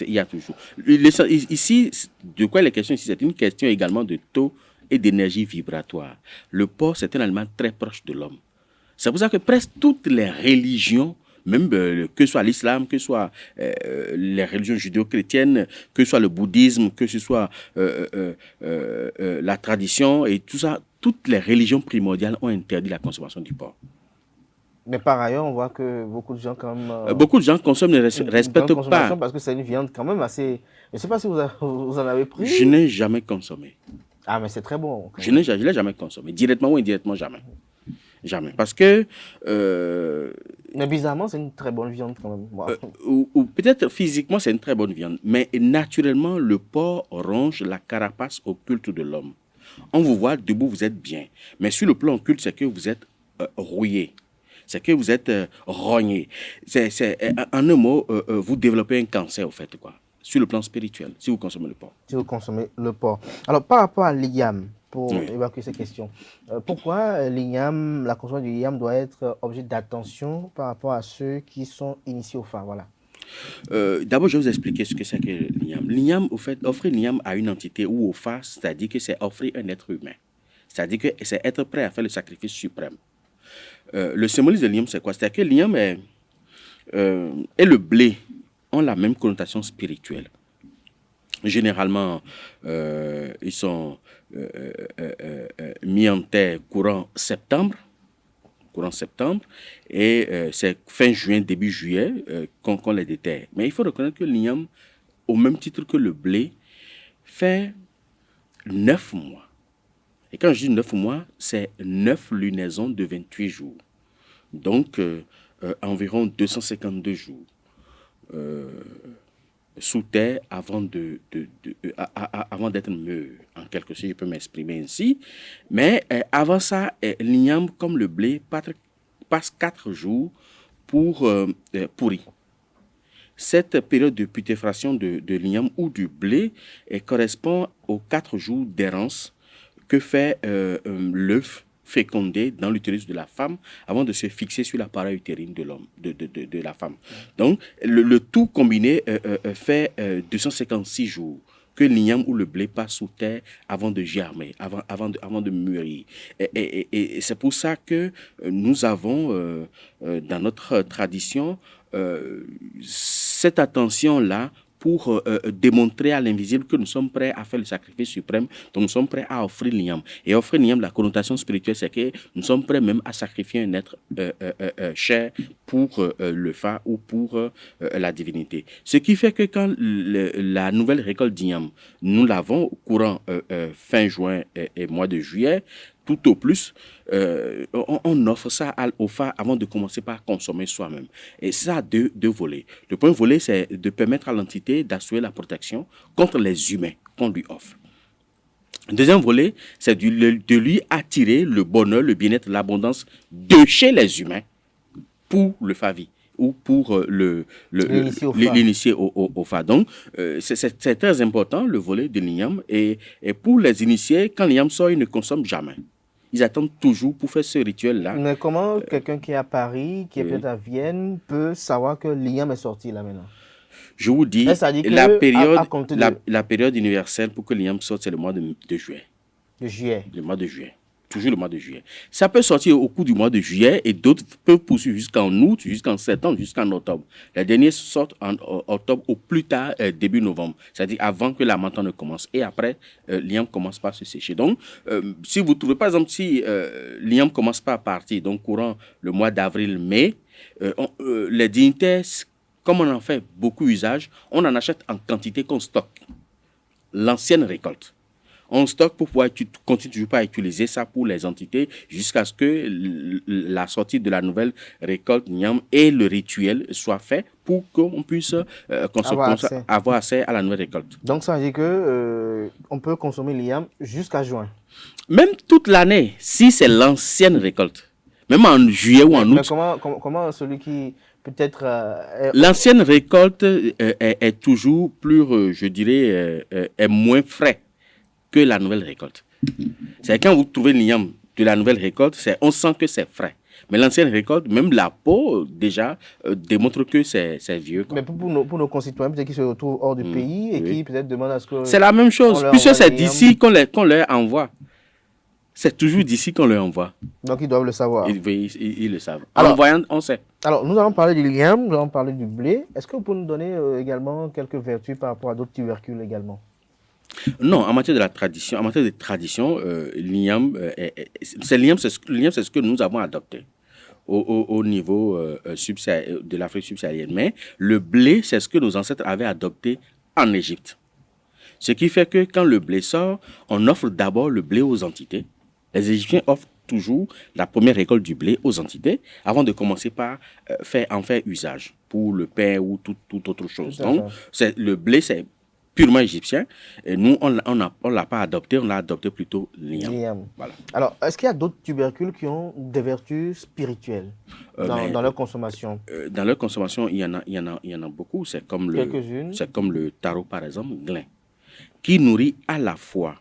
il y a toujours. Ici, de quoi il est question ici? C'est une question également de taux et d'énergie vibratoire. Le porc, c'est un aliment très proche de l'homme. C'est pour ça que presque toutes les religions, même que ce soit l'islam, que ce soit les religions judéo-chrétiennes, que ce soit le bouddhisme, que ce soit la tradition et tout ça, toutes les religions primordiales ont interdit la consommation du porc. Mais par ailleurs, on voit que beaucoup de gens quand même... beaucoup de gens consomment, ne respectent pas. Parce que c'est une viande quand même assez... Je ne sais pas si vous en avez pris. Je n'ai jamais consommé. Ah, mais c'est très bon. Je ne l'ai jamais consommé. Directement ou indirectement, jamais. Jamais. Parce que... mais bizarrement, c'est une très bonne viande quand même. Wow. Ou peut-être physiquement, c'est une très bonne viande. Mais naturellement, le porc ronge la carapace occulte de l'homme. On vous voit debout, vous êtes bien. Mais sur le plan occulte, c'est que vous êtes rouillé. C'est que vous êtes rogné. En un mot, vous développez un cancer, au fait, quoi. Sur le plan spirituel, si vous consommez le porc. Si vous consommez le porc. Alors, par rapport à l'igname, pour évacuer ces questions, pourquoi l'igname, la consommation du l'igname doit être objet d'attention par rapport à ceux qui sont initiés au phare, voilà. D'abord, je vais vous expliquer ce que c'est que l'igname. L'igname, au fait, offrir l'igname à une entité ou au phare, c'est-à-dire que c'est offrir un être humain. C'est-à-dire que c'est être prêt à faire le sacrifice suprême. Le symbolisme de l'igname, c'est quoi? C'est-à-dire que l'igname et le blé ont la même connotation spirituelle. Généralement, ils sont mis en terre courant septembre, et c'est fin juin, début juillet qu'on les déterre. Mais il faut reconnaître que l'igname, au même titre que le blé, fait 9 mois. Et quand je dis 9 mois, c'est 9 lunaisons de 28 jours. Donc, environ 252 jours sous terre avant d'être mûr, en quelque sorte, je peux m'exprimer ainsi. Mais avant ça, l'igname, comme le blé, passe 4 jours pour pourrir. Cette période de putréfaction de l'igname ou du blé correspond aux 4 jours d'errance que fait l'œuf fécondé dans l'utérus de la femme avant de se fixer sur l'appareil utérine de l'homme, de la femme. Donc, le tout combiné fait 256 jours que l'igname ou le blé passe sous terre avant de germer, avant de mûrir. Et c'est pour ça que nous avons, dans notre tradition, cette attention-là pour démontrer à l'invisible que nous sommes prêts à faire le sacrifice suprême, donc nous sommes prêts à offrir l'igname. Et offrir l'igname, la connotation spirituelle, c'est que nous sommes prêts même à sacrifier un être cher pour le phare ou pour la divinité. Ce qui fait que quand la nouvelle récolte d'igname, nous l'avons au courant fin juin et mois de juillet, tout au plus, on offre ça au phare avant de commencer par consommer soi-même. Et ça a deux volets. Le premier volet, c'est de permettre à l'entité d'assurer la protection contre les humains qu'on lui offre. Le deuxième volet, c'est de lui attirer le bonheur, le bien-être, l'abondance de chez les humains pour le favi ou pour l'initier au phare. Donc, c'est très important, le volet de l'igname. Et pour les initiés, quand l'igname sort, ils ne consomment jamais. Ils attendent toujours pour faire ce rituel-là. Mais comment quelqu'un qui est à Paris, qui est peut-être à Vienne, peut savoir que l'IAM est sorti là maintenant? Je vous dis, la période universelle pour que l'IAM sorte, c'est le mois de juillet. De juillet. Le mois de juillet. Toujours le mois de juillet. Ça peut sortir au cours du mois de juillet et d'autres peuvent poursuivre jusqu'en août, jusqu'en septembre, jusqu'en octobre. Les derniers sortent en octobre au plus tard début novembre, c'est-à-dire avant que la montagne ne commence. Et après, l'IAM commence par se sécher. Donc, si vous trouvez, par exemple, si l'IAM commence par partir, donc courant le mois d'avril-mai, les dignitaires, comme on en fait beaucoup usage, on en achète en quantité qu'on stocke. L'ancienne récolte. On stocke pour pouvoir continuer toujours pas à utiliser ça pour les entités jusqu'à ce que la sortie de la nouvelle récolte Niam et le rituel soit fait pour qu'on puisse avoir accès à la nouvelle récolte. Donc ça veut dire que on peut consommer l'IAM jusqu'à juin. Même toute l'année, si c'est l'ancienne récolte. Même en juillet ou en août. Mais comment celui qui peut-être... L'ancienne récolte est toujours plus, je dirais, est moins frais que la nouvelle récolte. C'est quand vous trouvez l'IAM de la nouvelle récolte, on sent que c'est frais. Mais l'ancienne récolte, même la peau, déjà, démontre que c'est vieux. Mais pour nos concitoyens, peut-être qui se retrouvent hors du pays et qui peut-être demandent à ce que... C'est la même chose, puisque c'est d'ici qu'on leur envoie. C'est toujours d'ici qu'on leur envoie. Donc ils doivent le savoir. Ils le savent. En envoyant, on sait. Alors, nous allons parler du l'IAM, nous allons parler du blé. Est-ce que vous pouvez nous donner également quelques vertus par rapport à d'autres tubercules également? Non, en matière de tradition, l'IAM, c'est ce que nous avons adopté au niveau de l'Afrique subsaharienne. Mais le blé, c'est ce que nos ancêtres avaient adopté en Égypte. Ce qui fait que quand le blé sort, on offre d'abord le blé aux entités. Les Égyptiens offrent toujours la première récolte du blé aux entités avant de commencer par en faire usage pour le pain ou toute autre chose. Donc, le blé, c'est purement égyptien. Et nous, on ne l'a pas adopté, on l'a adopté plutôt l'IAM. Voilà. Alors, est-ce qu'il y a d'autres tubercules qui ont des vertus spirituelles dans leur consommation? Dans leur consommation, il y en a beaucoup. C'est comme le taro, par exemple, glin, qui nourrit à la fois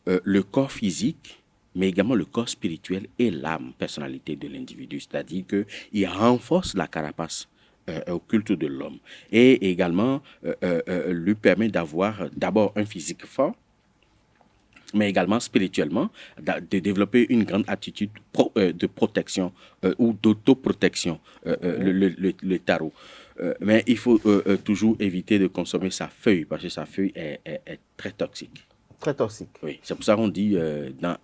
le corps physique, mais également le corps spirituel et l'âme, personnalité de l'individu. C'est-à-dire qu'il renforce la carapace au culte de l'homme et également lui permet d'avoir d'abord un physique fort, mais également spirituellement, de développer une grande attitude de protection ou d'autoprotection, le tarot. Mais il faut toujours éviter de consommer sa feuille parce que sa feuille est très toxique. Très toxique. Oui, c'est pour ça qu'on dit dans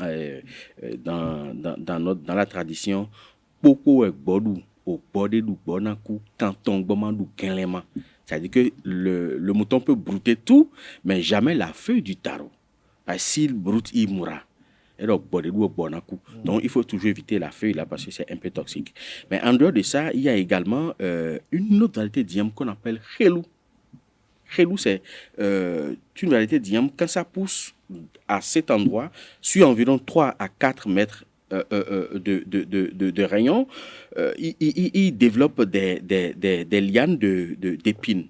la tradition, Poko est bodou, au bordé du bonaku, canton bomandou kenlema. C'est-à-dire que le mouton peut brouter tout, mais jamais la feuille du tarot. Parce que s'il broute, il mourra. Donc, il faut toujours éviter la feuille là parce que c'est un peu toxique. Mais en dehors de ça, il y a également une autre variété d'IAM qu'on appelle Khelou. Khelou, c'est une variété d'IAM. Quand ça pousse à cet endroit, sur environ 3 à 4 mètres de rayon, il développe des lianes d'épines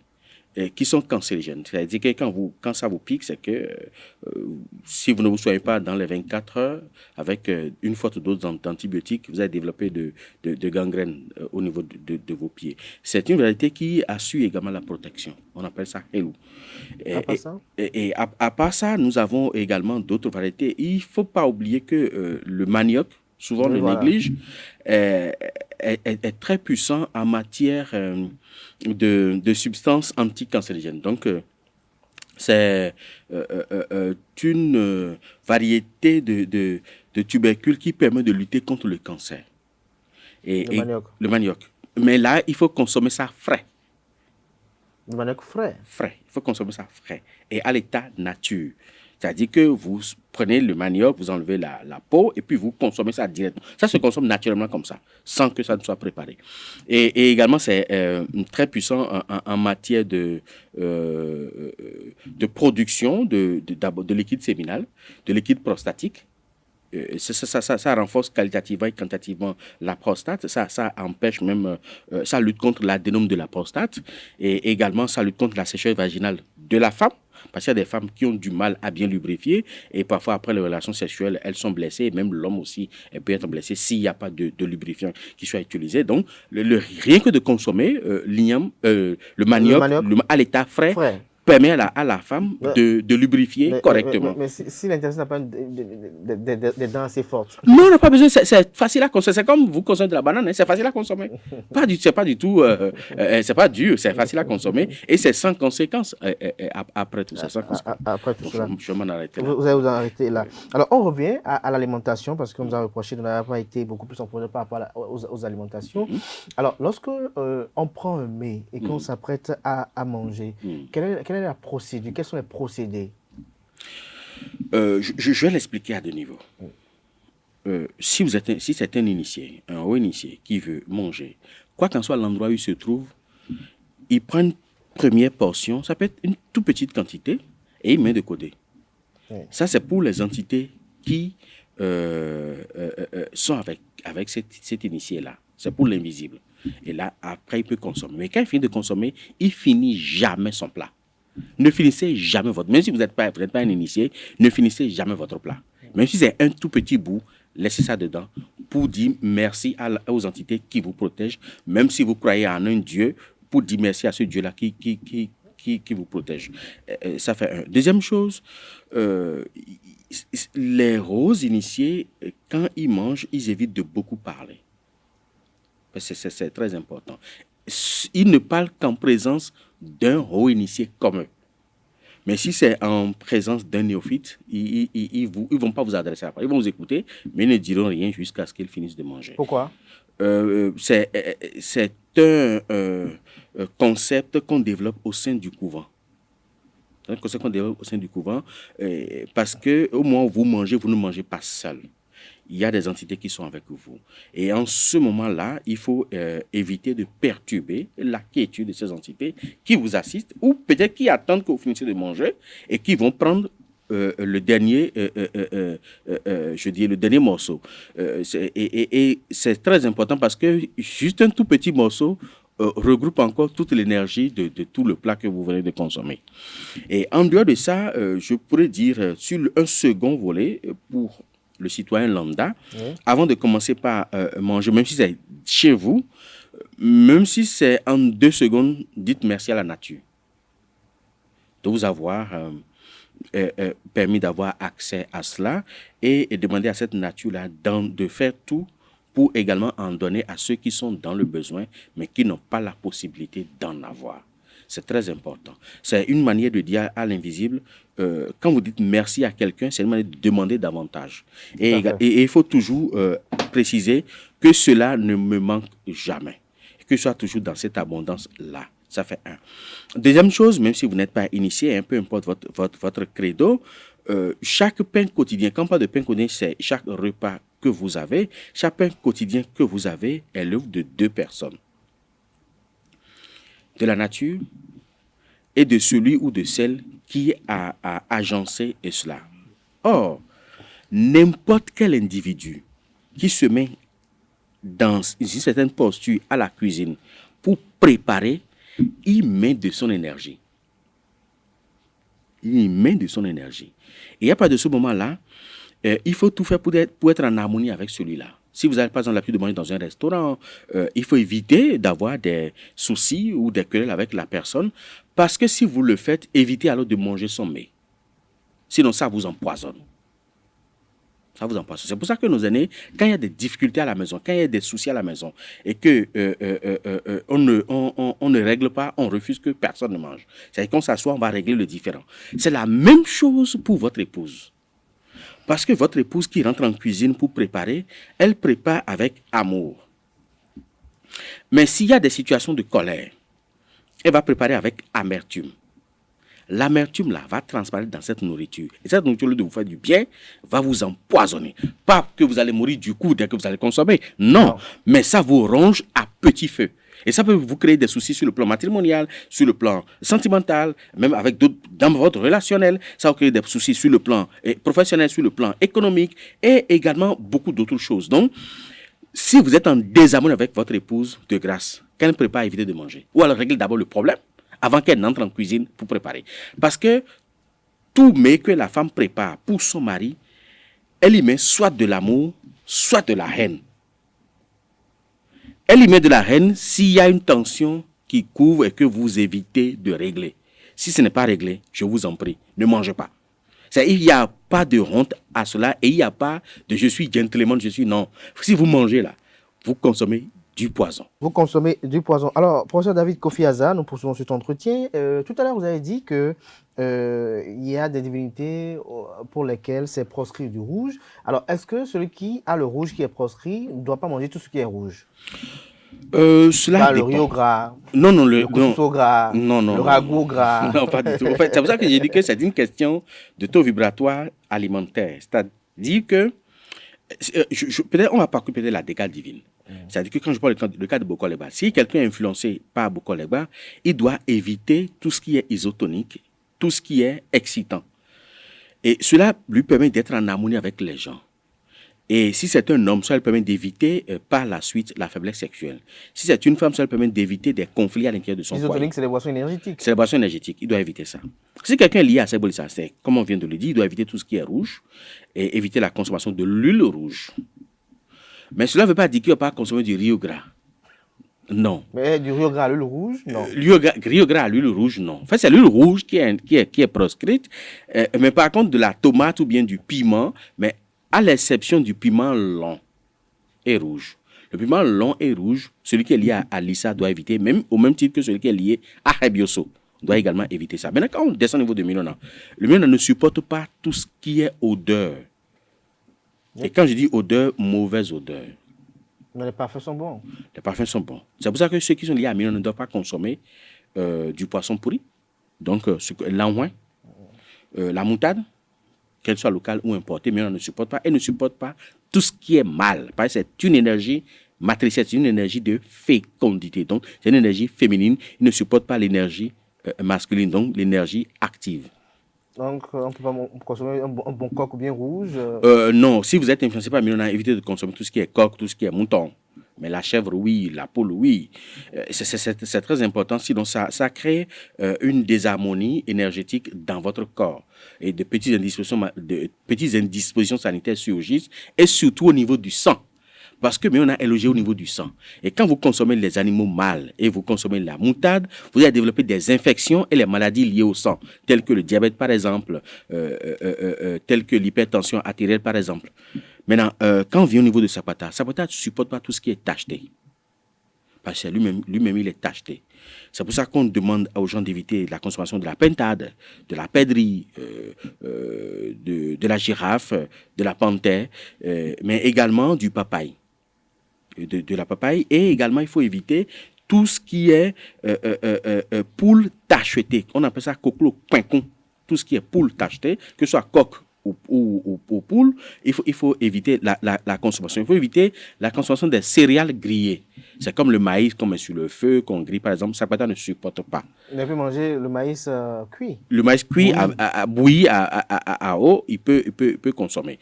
qui sont cancérigènes. C'est-à-dire que quand ça vous pique, c'est que si vous ne vous soignez pas dans les 24 heures, avec une forte dose d'antibiotiques, vous allez développer de gangrène au niveau de vos pieds. C'est une variété qui assure également la protection. On appelle ça Helou. Et à part ça, nous avons également d'autres variétés. Il ne faut pas oublier que le manioc, souvent le néglige, est très puissant en matière de substances anticancérigènes. Donc, c'est une variété de tubercules qui permet de lutter contre le cancer. Le manioc. Mais là, il faut consommer ça frais. Le manioc frais? Frais. Il faut consommer ça frais et à l'état nature. C'est-à-dire que vous prenez le manioc, vous enlevez la peau et puis vous consommez ça directement. Ça se consomme naturellement comme ça, sans que ça ne soit préparé. Et également, c'est très puissant en matière de production de liquide séminal, de liquide prostatique. Ça renforce qualitativement et quantitativement la prostate. Ça empêche même, ça lutte contre l'adénome de la prostate et également ça lutte contre la sécheresse vaginale de la femme Parce qu'il y a des femmes qui ont du mal à bien lubrifier et parfois après les relations sexuelles, elles sont blessées et même l'homme aussi peut être blessé s'il n'y a pas de lubrifiant qui soit utilisé. Donc, rien que de consommer l'igname, le manioc à l'état frais. Permet à la femme de lubrifier correctement. Mais si l'intestin n'a pas des dents assez fortes. Non, on n'a pas besoin, c'est facile à consommer. C'est comme vous consommez de la banane, hein, c'est facile à consommer. C'est pas du tout, c'est pas dur, c'est facile à consommer et c'est sans conséquence après tout ça. Après tout cela. Je vais m'en arrêter là. Vous allez vous en arrêter là. Alors, on revient à l'alimentation parce qu'on nous a reproché de n'avoir pas été beaucoup plus en profondeur par rapport aux alimentations. Alors, lorsque on prend un mets et qu'on s'apprête à manger, quelle est la procédure? Quels sont les procédés? Je vais l'expliquer à deux niveaux. Si c'est un initié, un haut initié qui veut manger, quoi qu'en soit l'endroit où il se trouve, il prend une première portion, ça peut être une toute petite quantité, et il met de côté. Ça, c'est pour les entités qui sont avec cet initié-là. C'est pour l'invisible. Et là, après, il peut consommer. Mais quand il finit de consommer, il finit jamais son plat. Ne finissez jamais votre... Même si vous n'êtes pas un initié, ne finissez jamais votre plat. Même si c'est un tout petit bout, laissez ça dedans pour dire merci aux entités qui vous protègent. Même si vous croyez en un Dieu, pour dire merci à ce Dieu-là qui vous protège. Ça fait un. Deuxième chose, les roses initiés, quand ils mangent, ils évitent de beaucoup parler. C'est très important. Ils ne parlent qu'en présence d'un haut initié comme eux. Mais si c'est en présence d'un néophyte, ils ne vont pas vous adresser la parole. Ils vont vous écouter, mais ils ne diront rien jusqu'à ce qu'ils finissent de manger. Pourquoi? C'est un concept qu'on développe au sein du couvent. C'est un concept qu'on développe au sein du couvent parce qu'au moment où vous mangez, vous ne mangez pas seul. Il y a des entités qui sont avec vous. Et en ce moment-là, il faut éviter de perturber la quiétude de ces entités qui vous assistent ou peut-être qui attendent que vous finissiez de manger et qui vont prendre le dernier morceau. Et c'est très important parce que juste un tout petit morceau regroupe encore toute l'énergie de tout le plat que vous venez de consommer. Et en dehors de ça, je pourrais dire sur un second volet pour le citoyen lambda, avant de commencer par manger, même si c'est chez vous, même si c'est en 2 secondes, dites merci à la nature de vous avoir permis d'avoir accès à cela et demander à cette nature-là de faire tout pour également en donner à ceux qui sont dans le besoin, mais qui n'ont pas la possibilité d'en avoir. C'est très important. C'est une manière de dire à l'invisible, quand vous dites merci à quelqu'un, c'est une manière de demander davantage. Et il faut toujours préciser que cela ne me manque jamais. Que ce soit toujours dans cette abondance-là. Ça fait un. Deuxième chose, même si vous n'êtes pas initié, peu importe votre credo, chaque pain quotidien, quand on parle de pain quotidien, c'est chaque repas que vous avez, chaque pain quotidien que vous avez est l'œuvre de 2 personnes. De la nature et de celui ou de celle qui a agencé cela. Or, n'importe quel individu qui se met dans une certaine posture à la cuisine pour préparer, il met de son énergie. Il met de son énergie. Et à partir de ce moment-là, il faut tout faire pour être en harmonie avec celui-là. Si vous n'avez pas l'habitude de manger dans un restaurant, il faut éviter d'avoir des soucis ou des querelles avec la personne, parce que si vous le faites, évitez alors de manger son mets. Sinon, ça vous empoisonne. Ça vous empoisonne. C'est pour ça que nos aînés, quand il y a des difficultés à la maison, quand il y a des soucis à la maison, et que on ne règle pas, on refuse que personne ne mange. C'est-à-dire qu'on s'assoit, on va régler le différend. C'est la même chose pour votre épouse. Parce que votre épouse qui rentre en cuisine pour préparer, elle prépare avec amour. Mais s'il y a des situations de colère, elle va préparer avec amertume. L'amertume là va transparaître dans cette nourriture. Et cette nourriture, au lieu de vous faire du bien, va vous empoisonner. Pas que vous allez mourir du coup dès que vous allez consommer. Non. Mais ça vous ronge à petit feu. Et ça peut vous créer des soucis sur le plan matrimonial, sur le plan sentimental, même avec d'autres, dans votre relationnel. Ça va créer des soucis sur le plan professionnel, sur le plan économique et également beaucoup d'autres choses. Donc, si vous êtes en désharmonie avec votre épouse, de grâce, qu'elle ne prépare, éviter de manger. Ou alors régler d'abord le problème avant qu'elle n'entre en cuisine pour préparer. Parce que tout mets que la femme prépare pour son mari, elle y met soit de l'amour, soit de la haine. Elle y met de la haine s'il y a une tension qui couvre et que vous évitez de régler. Si ce n'est pas réglé, je vous en prie, ne mangez pas. Il n'y a pas de honte à cela et il n'y a pas de je suis gentleman, je suis non. Si vous mangez là, vous consommez du poison. Vous consommez du poison. Alors, professeur David Kofi Aza, nous poursuivons cet entretien. Tout à l'heure, vous avez dit que il y a des divinités pour lesquelles c'est proscrit du rouge. Alors, est-ce que celui qui a le rouge qui est proscrit ne doit pas manger tout ce qui est rouge? Cela le riz au gras, non, le couscous au gras, le ragoût au gras. Non, pas du tout. En fait, c'est pour ça que j'ai dit que c'est une question de taux vibratoire alimentaire. C'est-à-dire que, peut-être on va parcourir peut-être la décade divine. C'est-à-dire que quand je parle le cas de Boko Legba, si quelqu'un est influencé par Boko Legba, il doit éviter tout ce qui est isotonique, tout ce qui est excitant. Et cela lui permet d'être en harmonie avec les gens. Et si c'est un homme, ça lui permet d'éviter par la suite la faiblesse sexuelle. Si c'est une femme, ça lui permet d'éviter des conflits à l'intérieur de son foyer. L'isotonique, c'est les boissons énergétiques. C'est les boissons énergétiques. Il doit éviter ça. Si quelqu'un est lié à ces c'est comme on vient de le dire, il doit éviter tout ce qui est rouge et éviter la consommation de l'huile rouge. Mais cela ne veut pas dire qu'il ne va pas consommer du riz au gras. Non. Mais du riz au gras à l'huile rouge, non. Riz au gras à l'huile rouge, non. En fait, c'est l'huile rouge qui est proscrite. Mais par contre, de la tomate ou bien du piment, mais à l'exception du piment long et rouge. Le piment long et rouge, celui qui est lié à Lissa doit éviter, même au même titre que celui qui est lié à Hebioso, doit également éviter ça. Maintenant, quand on descend au niveau de Milona, le Milona ne supporte pas tout ce qui est odeur. Et quand je dis odeur, mauvaise odeur. Mais les parfums sont bons. Les parfums sont bons. C'est pour ça que ceux qui sont liés à Milona ne doivent pas consommer du poisson pourri, donc l'enouin, la moutarde, qu'elle soit locale ou importée, mais on ne supporte pas. Elle ne supporte pas tout ce qui est mal. Parce que c'est une énergie matricielle, c'est une énergie de fécondité. Donc, c'est une énergie féminine. Il ne supporte pas l'énergie masculine, donc l'énergie active. Donc, on ne peut pas consommer un bon coq ou bien rouge Non, si vous êtes influencé par Milona, évitez de consommer tout ce qui est coq, tout ce qui est mouton. Mais la chèvre, oui, la poule, oui. C'est très important, sinon ça crée une désharmonie énergétique dans votre corps. Et de petites indispositions sanitaires surgissent, et surtout au niveau du sang. Parce que on a élogé au niveau du sang. Et quand vous consommez les animaux mâles et vous consommez la moutarde, vous allez développer des infections et les maladies liées au sang, telles que le diabète par exemple, telles que l'hypertension artérielle par exemple. Maintenant, quand on vient au niveau de Sapata ne supporte pas tout ce qui est tacheté. Parce que lui-même il est tacheté. C'est pour ça qu'on demande aux gens d'éviter la consommation de la pentade, de la pèderie, de la girafe, de la panthère, mais également du papaye. De la papaye, et également il faut éviter tout ce qui est poule tachetée. On appelle ça coquelo quincon. Tout ce qui est poule tachetée, que ce soit coq ou poule, il faut éviter la consommation. Il faut éviter la consommation des céréales grillées. C'est comme le maïs qu'on met sur le feu, qu'on grille par exemple. Sapata ne supporte pas. On peut manger le maïs cuit. Le maïs cuit, bouilli à eau, il peut consommer.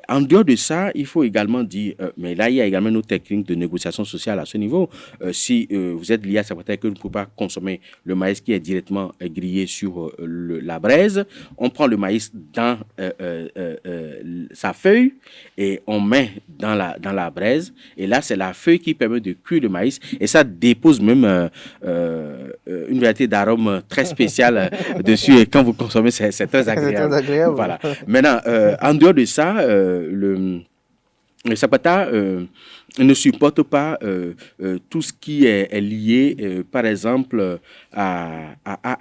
En dehors de ça, il faut également dire, mais là il y a également nos techniques de négociation sociale à ce niveau. Si vous êtes lié à Sapata et que vous ne pouvez pas consommer le maïs qui est directement grillé sur la braise, on prend le maïs dans sa feuille et on met dans la braise, et là c'est la feuille qui permet de cuire le maïs, et ça dépose même une variété d'arômes très spécial dessus, et quand vous consommez c'est très agréable. C'est très agréable. Voilà. Maintenant, en dehors de ça, le Sapata ne supporte pas tout ce qui est lié par exemple à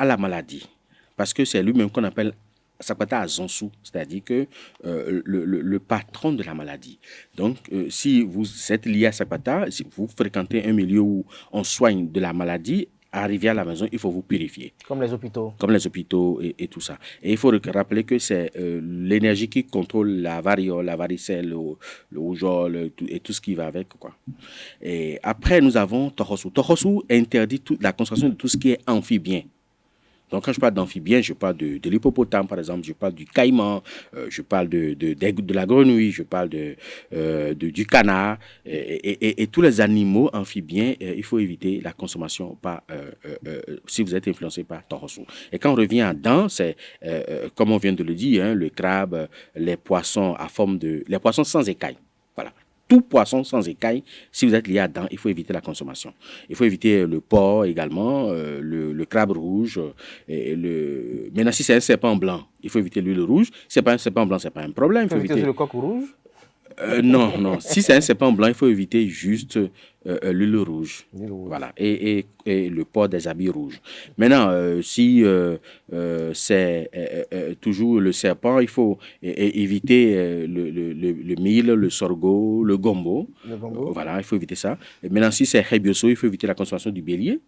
la maladie, parce que c'est lui-même qu'on appelle Sapata à Zonsu, c'est-à-dire que le patron de la maladie. Donc, si vous êtes lié à Sapata, si vous fréquentez un milieu où on soigne de la maladie, arrivé à la maison, il faut vous purifier. Comme les hôpitaux. Comme les hôpitaux et tout ça. Et il faut rappeler que c'est l'énergie qui contrôle la variole, la varicelle, le rougeole et tout ce qui va avec, quoi. Et après, nous avons Tohosu. Tohosu interdit la consommation de tout ce qui est amphibien. Donc, quand je parle d'amphibien, je parle de l'hippopotame, par exemple, je parle du caïman, je parle de la grenouille, je parle du canard, et tous les animaux amphibiens, il faut éviter la consommation si vous êtes influencé par Tohosu. Et quand on revient à dents, c'est, comme on vient de le dire, hein, le crabe, les poissons les poissons sans écailles. Voilà. Tout poisson sans écailles, si vous êtes lié à dents, il faut éviter la consommation. Il faut éviter le porc également, le crabe rouge. Maintenant, si c'est un serpent blanc, il faut éviter l'huile rouge. Si ce n'est pas un serpent blanc, ce n'est pas un problème. Il faut éviter le coq rouge. Non. Si c'est un serpent blanc, il faut éviter juste l'huile rouge. Voilà. Et le port des habits rouges. Maintenant, si c'est toujours le serpent, il faut éviter le mil, le sorgho, le gombo. Voilà, il faut éviter ça. Et maintenant, si c'est hebioso, il faut éviter la consommation du bélier,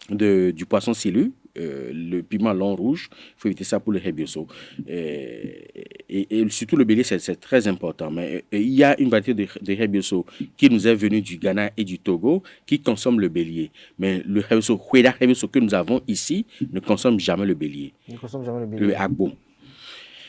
du poisson silu. Le piment long rouge, il faut éviter ça pour le hebioso. Et surtout le bélier, c'est très important. Mais il y a une variété de hebioso qui nous est venue du Ghana et du Togo qui consomme le bélier. Mais le hebioso que nous avons ici ne consomme jamais le bélier. Il ne consomme jamais le bélier. Le agbo.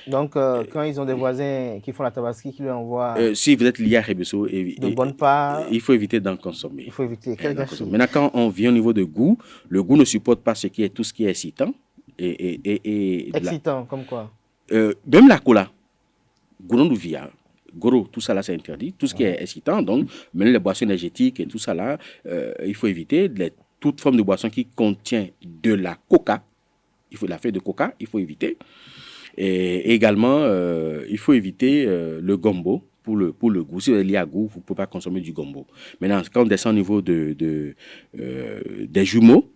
Donc, quand ils ont des voisins qui font la tabaski, qui lui envoient si vous êtes lié à hebioso, de bonne part, il faut éviter d'en consommer. Il faut éviter. Quel gâchis. Maintenant, quand on vient au niveau de goût, le goût ne supporte pas tout ce qui est excitant. Excitant, comme quoi? Même la cola, gourou-via, goro, tout ça là, c'est interdit. Tout ce qui est excitant, donc, même les boissons énergétiques et tout ça là, il faut éviter. Toute forme de boisson qui contient de la coca, la feuille de coca, il faut éviter. Et également, il faut éviter le gombo pour le goût. Si vous êtes lié à goût, vous ne pouvez pas consommer du gombo. Maintenant, quand on descend au niveau des jumeaux,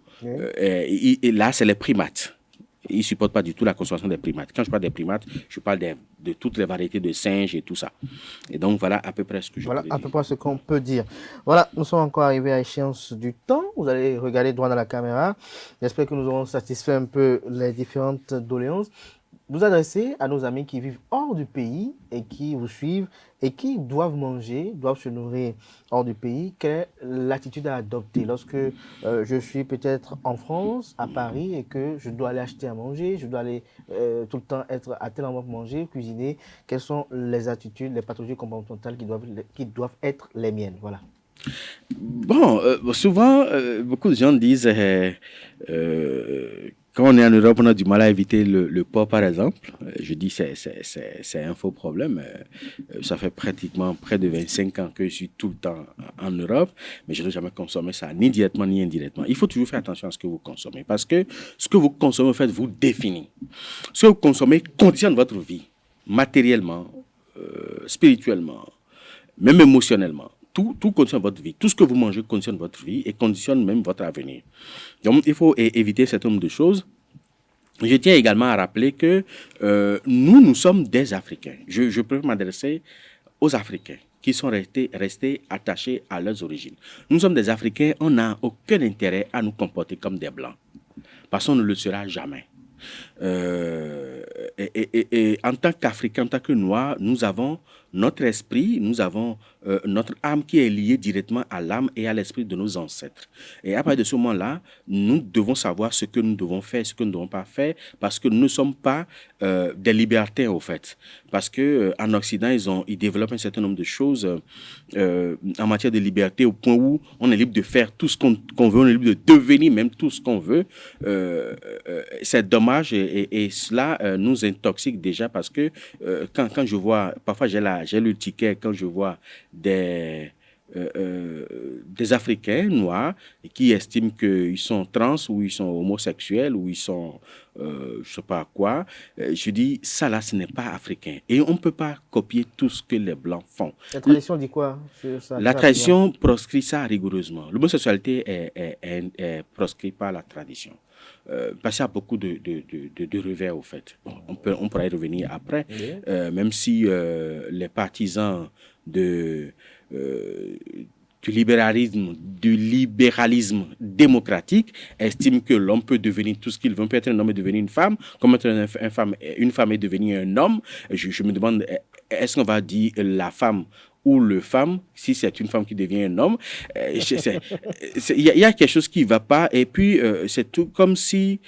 et là, c'est les primates. Ils ne supportent pas du tout la consommation des primates. Quand je parle des primates, je parle de toutes les variétés de singes et tout ça. Et donc, voilà à peu près ce que je peux dire. Voilà à peu près ce qu'on peut dire. Voilà, nous sommes encore arrivés à échéance du temps. Vous allez regarder droit dans la caméra. J'espère que nous aurons satisfait un peu les différentes doléances. Vous adressez à nos amis qui vivent hors du pays et qui vous suivent et qui doivent manger, doivent se nourrir hors du pays. Quelle est l'attitude à adopter lorsque je suis peut-être en France, à Paris, et que je dois aller acheter à manger, je dois aller tout le temps être à tel endroit pour manger, cuisiner? Quelles sont les attitudes, les pathologies comportementales qui doivent être les miennes? Voilà. Bon, souvent, beaucoup de gens disent quand on est en Europe, on a du mal à éviter le porc, par exemple. Je dis c'est un faux problème. Ça fait pratiquement près de 25 ans que je suis tout le temps en Europe, mais je n'ai jamais consommé ça, ni directement ni indirectement. Il faut toujours faire attention à ce que vous consommez, parce que ce que vous consommez, en fait, vous définit. Ce que vous consommez conditionne votre vie, matériellement, spirituellement, même émotionnellement. Tout conditionne votre vie. Tout ce que vous mangez conditionne votre vie et conditionne même votre avenir. Donc, il faut éviter cet nombre de choses. Je tiens également à rappeler que nous sommes des Africains. Je peux m'adresser aux Africains qui sont restés attachés à leurs origines. Nous sommes des Africains, on n'a aucun intérêt à nous comporter comme des Blancs, parce qu'on ne le sera jamais. Et en tant qu'Africains, en tant que Noirs, nous avons notre esprit, nous avons notre âme qui est liée directement à l'âme et à l'esprit de nos ancêtres. Et à partir de ce moment-là, nous devons savoir ce que nous devons faire, ce que nous ne devons pas faire, parce que nous ne sommes pas des libertins, au fait. Parce qu'en Occident, ils développent un certain nombre de choses en matière de liberté, au point où on est libre de faire tout ce qu'on veut, on est libre de devenir même tout ce qu'on veut. C'est dommage et cela nous intoxique déjà, parce que quand je vois, parfois j'ai le ticket quand je vois des Africains noirs qui estiment qu'ils sont trans ou ils sont homosexuels ou ils sont je sais pas quoi. Je dis ça là, ce n'est pas africain et on ne peut pas copier tout ce que les Blancs font. La tradition dit quoi sur ça? La tradition proscrit ça rigoureusement. L'homosexualité est proscrite par la tradition. Parce qu'il y a beaucoup de revers au fait. Bon, on pourra y revenir après, même si les partisans du libéralisme démocratique estiment que l'homme peut devenir tout ce qu'il veut. On peut être un homme et devenir une femme, comme être une femme et devenir un homme. Je me demande, est-ce qu'on va dire la femme ou le femme, si c'est une femme qui devient un homme, il y a quelque chose qui ne va pas. Et puis, c'est tout comme si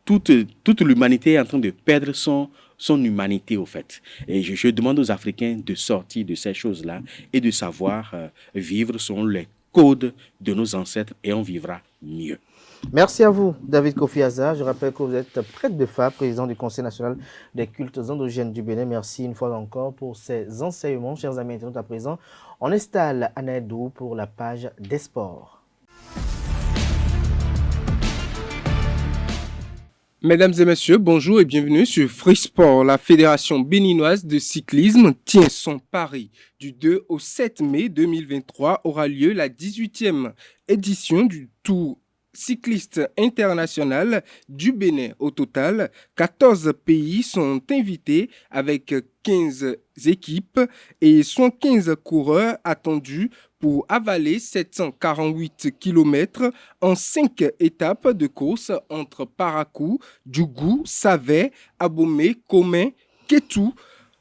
toute l'humanité est en train de perdre son humanité, au fait. Et je demande aux Africains de sortir de ces choses-là et de savoir vivre selon les codes de nos ancêtres, et on vivra mieux. Merci à vous, David Kofi Aza. Je rappelle que vous êtes prêtre de Fa, président du Conseil national des cultes endogènes du Bénin. Merci une fois encore pour ces enseignements. Chers amis internautes, à présent, on installe Anaïdou pour la page des sports. Mesdames et messieurs, bonjour et bienvenue sur Free Sport. La Fédération béninoise de cyclisme tient son pari. Du 2 au 7 mai 2023 aura lieu la 18e édition du Tour cycliste international du Bénin. Au total, 14 pays sont invités avec 15 équipes et 115 coureurs attendus pour avaler 748 km en 5 étapes de course entre Parakou, Djougou, Savet, Abomey, Komin, Kétou,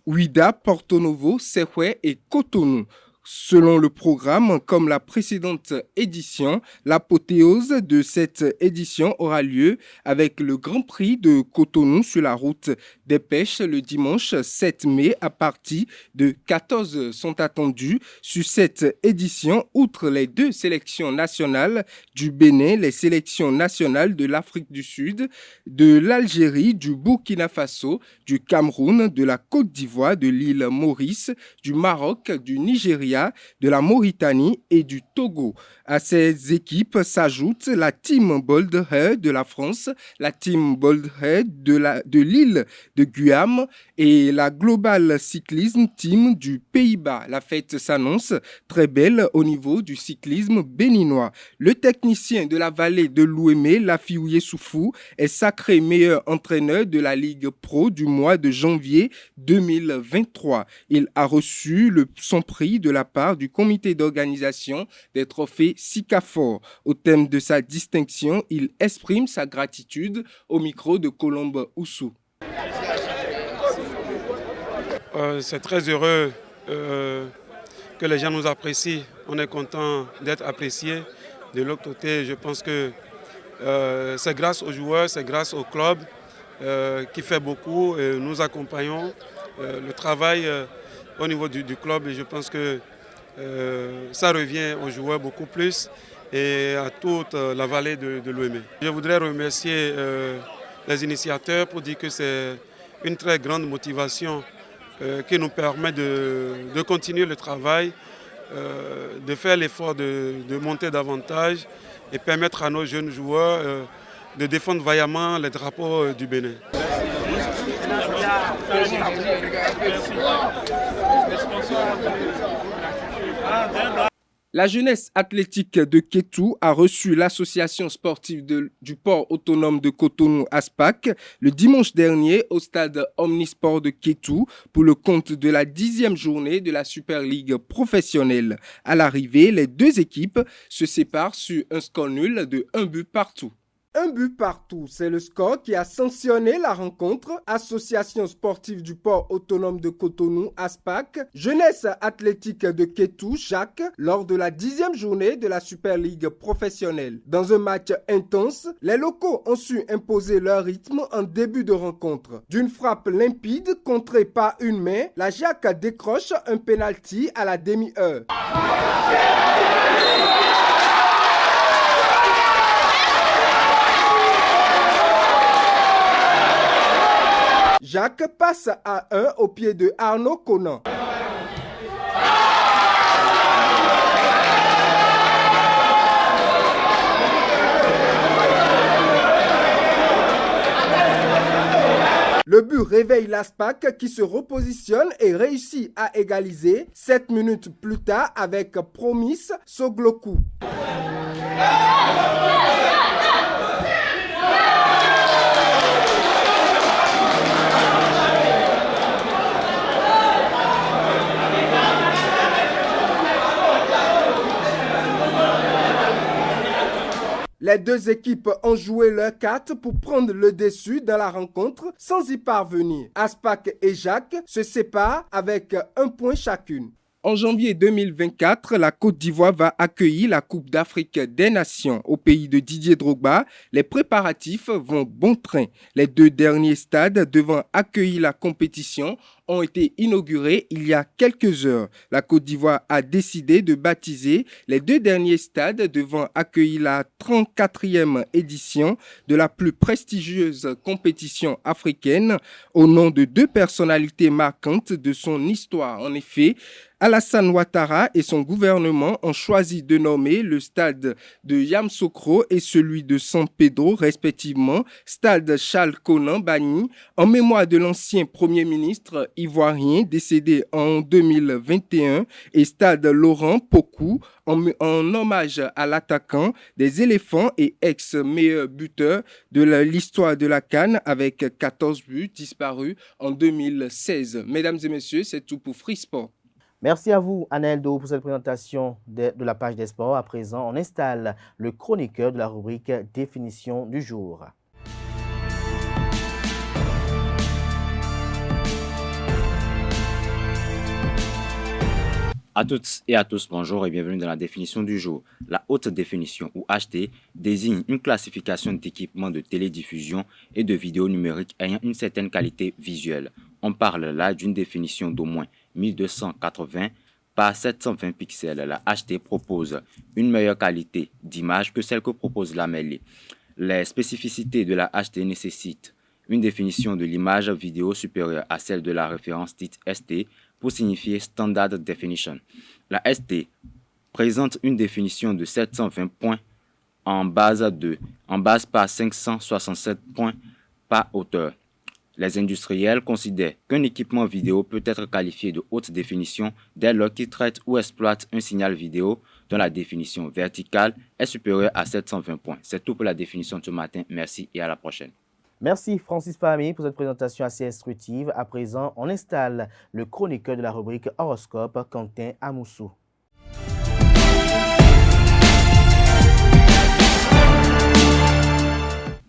Ouida, Porto Novo, Serhoué et Cotonou. Selon le programme, comme la précédente édition, l'apothéose de cette édition aura lieu avec le Grand Prix de Cotonou sur la route des pêches le dimanche 7 mai à partir de 14 sont attendus sur cette édition, outre les 2 sélections nationales du Bénin, les sélections nationales de l'Afrique du Sud, de l'Algérie, du Burkina Faso, du Cameroun, de la Côte d'Ivoire, de l'île Maurice, du Maroc, du Nigeria, de la Mauritanie et du Togo. À ces équipes s'ajoute la Team Bold Hair de la France, la Team Bold Hair de l'île de Guam et la Global Cyclism Team du Pays-Bas. La fête s'annonce très belle au niveau du cyclisme béninois. Le technicien de la vallée de l'Ouémé, Lafiouyé Soufou, est sacré meilleur entraîneur de la Ligue Pro du mois de janvier 2023. Il a reçu son prix de la part du comité d'organisation des trophées Sikafor. Au thème de sa distinction, il exprime sa gratitude au micro de Colombe Oussou. C'est très heureux que les gens nous apprécient. On est content d'être appréciés. De l'autre côté, je pense que c'est grâce aux joueurs, c'est grâce au club qui fait beaucoup. Et nous accompagnons le travail au niveau du club et je pense que ça revient aux joueurs beaucoup plus et à toute la vallée de l'Ouémé. Je voudrais remercier les initiateurs pour dire que c'est une très grande motivation qui nous permet de continuer le travail, de faire l'effort de monter davantage et permettre à nos jeunes joueurs de défendre vaillamment les drapeaux du Bénin. La jeunesse athlétique de Kétou a reçu l'association sportive du port autonome de Cotonou ASPAC le dimanche dernier au stade Omnisport de Kétou pour le compte de la 10e journée de la Super League professionnelle. À l'arrivée, les 2 équipes se séparent sur un score nul de 1 but partout. Un but partout, c'est le score qui a sanctionné la rencontre. Association sportive du port autonome de Cotonou, ASPAC, jeunesse athlétique de Kétou, Jacques, lors de la 10e journée de la Super League professionnelle. Dans un match intense, les locaux ont su imposer leur rythme en début de rencontre. D'une frappe limpide contrée par une main, la Jacques décroche un penalty à la demi-heure. Jacques passe à 1 au pied de Arnaud Conan. Le but réveille l'ASPAC qui se repositionne et réussit à égaliser 7 minutes plus tard avec Promise Sogloku. Les 2 équipes ont joué leur carte pour prendre le dessus dans la rencontre sans y parvenir. ASPAC et Jacques se séparent avec 1 point chacune. En janvier 2024, la Côte d'Ivoire va accueillir la Coupe d'Afrique des Nations au pays de Didier Drogba. Les préparatifs vont bon train. Les 2 derniers stades devant accueillir la compétition ont été inaugurés il y a quelques heures. La Côte d'Ivoire a décidé de baptiser les 2 derniers stades devant accueillir la 34e édition de la plus prestigieuse compétition africaine au nom de 2 personnalités marquantes de son histoire. En effet, Alassane Ouattara et son gouvernement ont choisi de nommer le stade de Yamoussoukro et celui de San Pedro, respectivement, stade Charles Konan Banny, en mémoire de l'ancien Premier ministre ivoirien décédé en 2021, et stade Laurent Pokou, en hommage à l'attaquant des éléphants et ex-meilleur buteur de l'histoire de la CAN avec 14 buts disparus en 2016. Mesdames et messieurs, c'est tout pour Free Sport. Merci à vous, Aneldo, pour cette présentation de la page des sports. À présent, on installe le chroniqueur de la rubrique Définition du jour. À toutes et à tous, bonjour et bienvenue dans la définition du jour. La haute définition ou HT désigne une classification d'équipements de télédiffusion et de vidéos numériques ayant une certaine qualité visuelle. On parle là d'une définition d'au moins 1280 par 720 pixels. La HT propose une meilleure qualité d'image que celle que propose la mêlée. Les spécificités de la HT nécessitent une définition de l'image vidéo supérieure à celle de la référence dite ST pour signifier Standard Definition. La ST présente une définition de 720 points en base par 567 points par hauteur. Les industriels considèrent qu'un équipement vidéo peut être qualifié de haute définition dès lors qu'il traite ou exploite un signal vidéo dont la définition verticale est supérieure à 720 points. C'est tout pour la définition de ce matin. Merci et à la prochaine. Merci Francis Fahmy pour cette présentation assez instructive. À présent, on installe le chroniqueur de la rubrique Horoscope, Quentin Amoussou.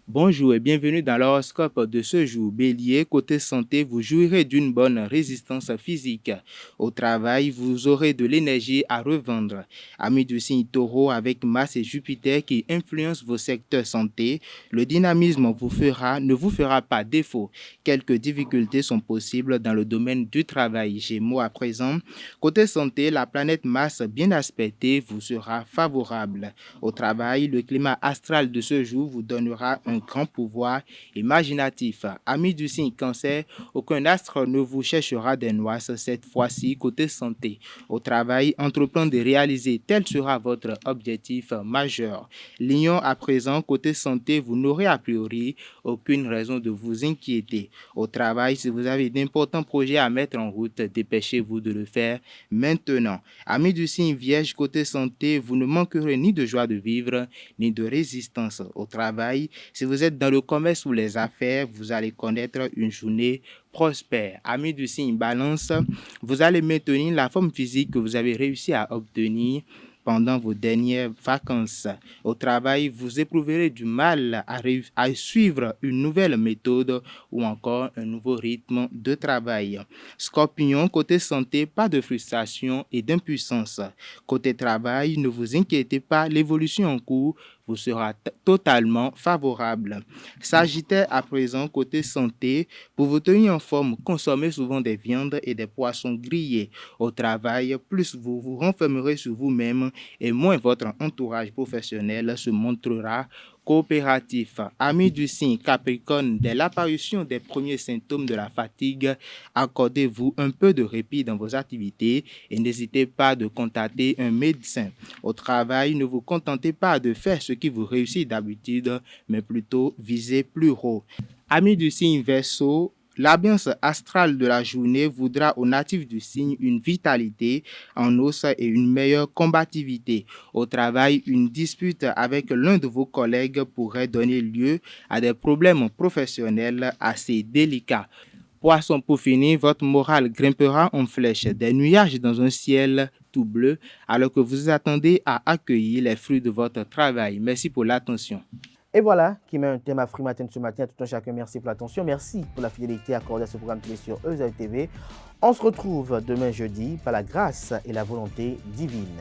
Bonjour et bienvenue dans l'horoscope de ce jour. Bélier, côté santé, vous jouirez d'une bonne résistance physique. Au travail, vous aurez de l'énergie à revendre. Amis du signe Taureau, avec Mars et Jupiter qui influencent vos secteurs santé, le dynamisme ne vous fera pas défaut. Quelques difficultés sont possibles dans le domaine du travail. Gémeaux à présent, côté santé, la planète Mars bien aspectée vous sera favorable. Au travail, le climat astral de ce jour vous donnera un grand pouvoir imaginatif. Amis du signe Cancer, aucun astre ne vous cherchera des noces cette fois-ci côté santé. Au travail, entreprendre de réaliser, tel sera votre objectif majeur. Lion à présent, côté santé, vous n'aurez a priori aucune raison de vous inquiéter. Au travail, si vous avez d'importants projets à mettre en route, dépêchez-vous de le faire maintenant. Amis du signe Vierge, côté santé, vous ne manquerez ni de joie de vivre, ni de résistance. Au travail, si vous êtes dans le commerce ou les affaires, vous allez connaître une journée prospère. Amis du signe Balance, vous allez maintenir la forme physique que vous avez réussi à obtenir pendant vos dernières vacances. Au travail, vous éprouverez du mal à suivre une nouvelle méthode ou encore un nouveau rythme de travail. Scorpion, côté santé, pas de frustration et d'impuissance. Côté travail, ne vous inquiétez pas, l'évolution en cours vous sera totalement favorable. Sagittaire, à présent, côté santé, pour vous tenir en forme, consommez souvent des viandes et des poissons grillés. Au travail, plus vous vous renfermerez sur vous-même et moins votre entourage professionnel se montrera coopératif. Amis du signe Capricorne, dès l'apparition des premiers symptômes de la fatigue, accordez-vous un peu de répit dans vos activités et n'hésitez pas de contacter un médecin. Au travail, ne vous contentez pas de faire ce qui vous réussit d'habitude, mais plutôt visez plus haut. Amis du signe Verseau, l'ambiance astrale de la journée voudra aux natifs du signe une vitalité en os et une meilleure combativité. Au travail, une dispute avec l'un de vos collègues pourrait donner lieu à des problèmes professionnels assez délicats. Poisson, pour finir, votre morale grimpera en flèche. Des nuages dans un ciel tout bleu alors que vous attendez à accueillir les fruits de votre travail. Merci pour l'attention. Et voilà qui met un thème à Free Matin ce matin. À tout un chacun, merci pour l'attention. Merci pour la fidélité accordée à ce programme télé sur EZAE TV. On se retrouve demain jeudi par la grâce et la volonté divine.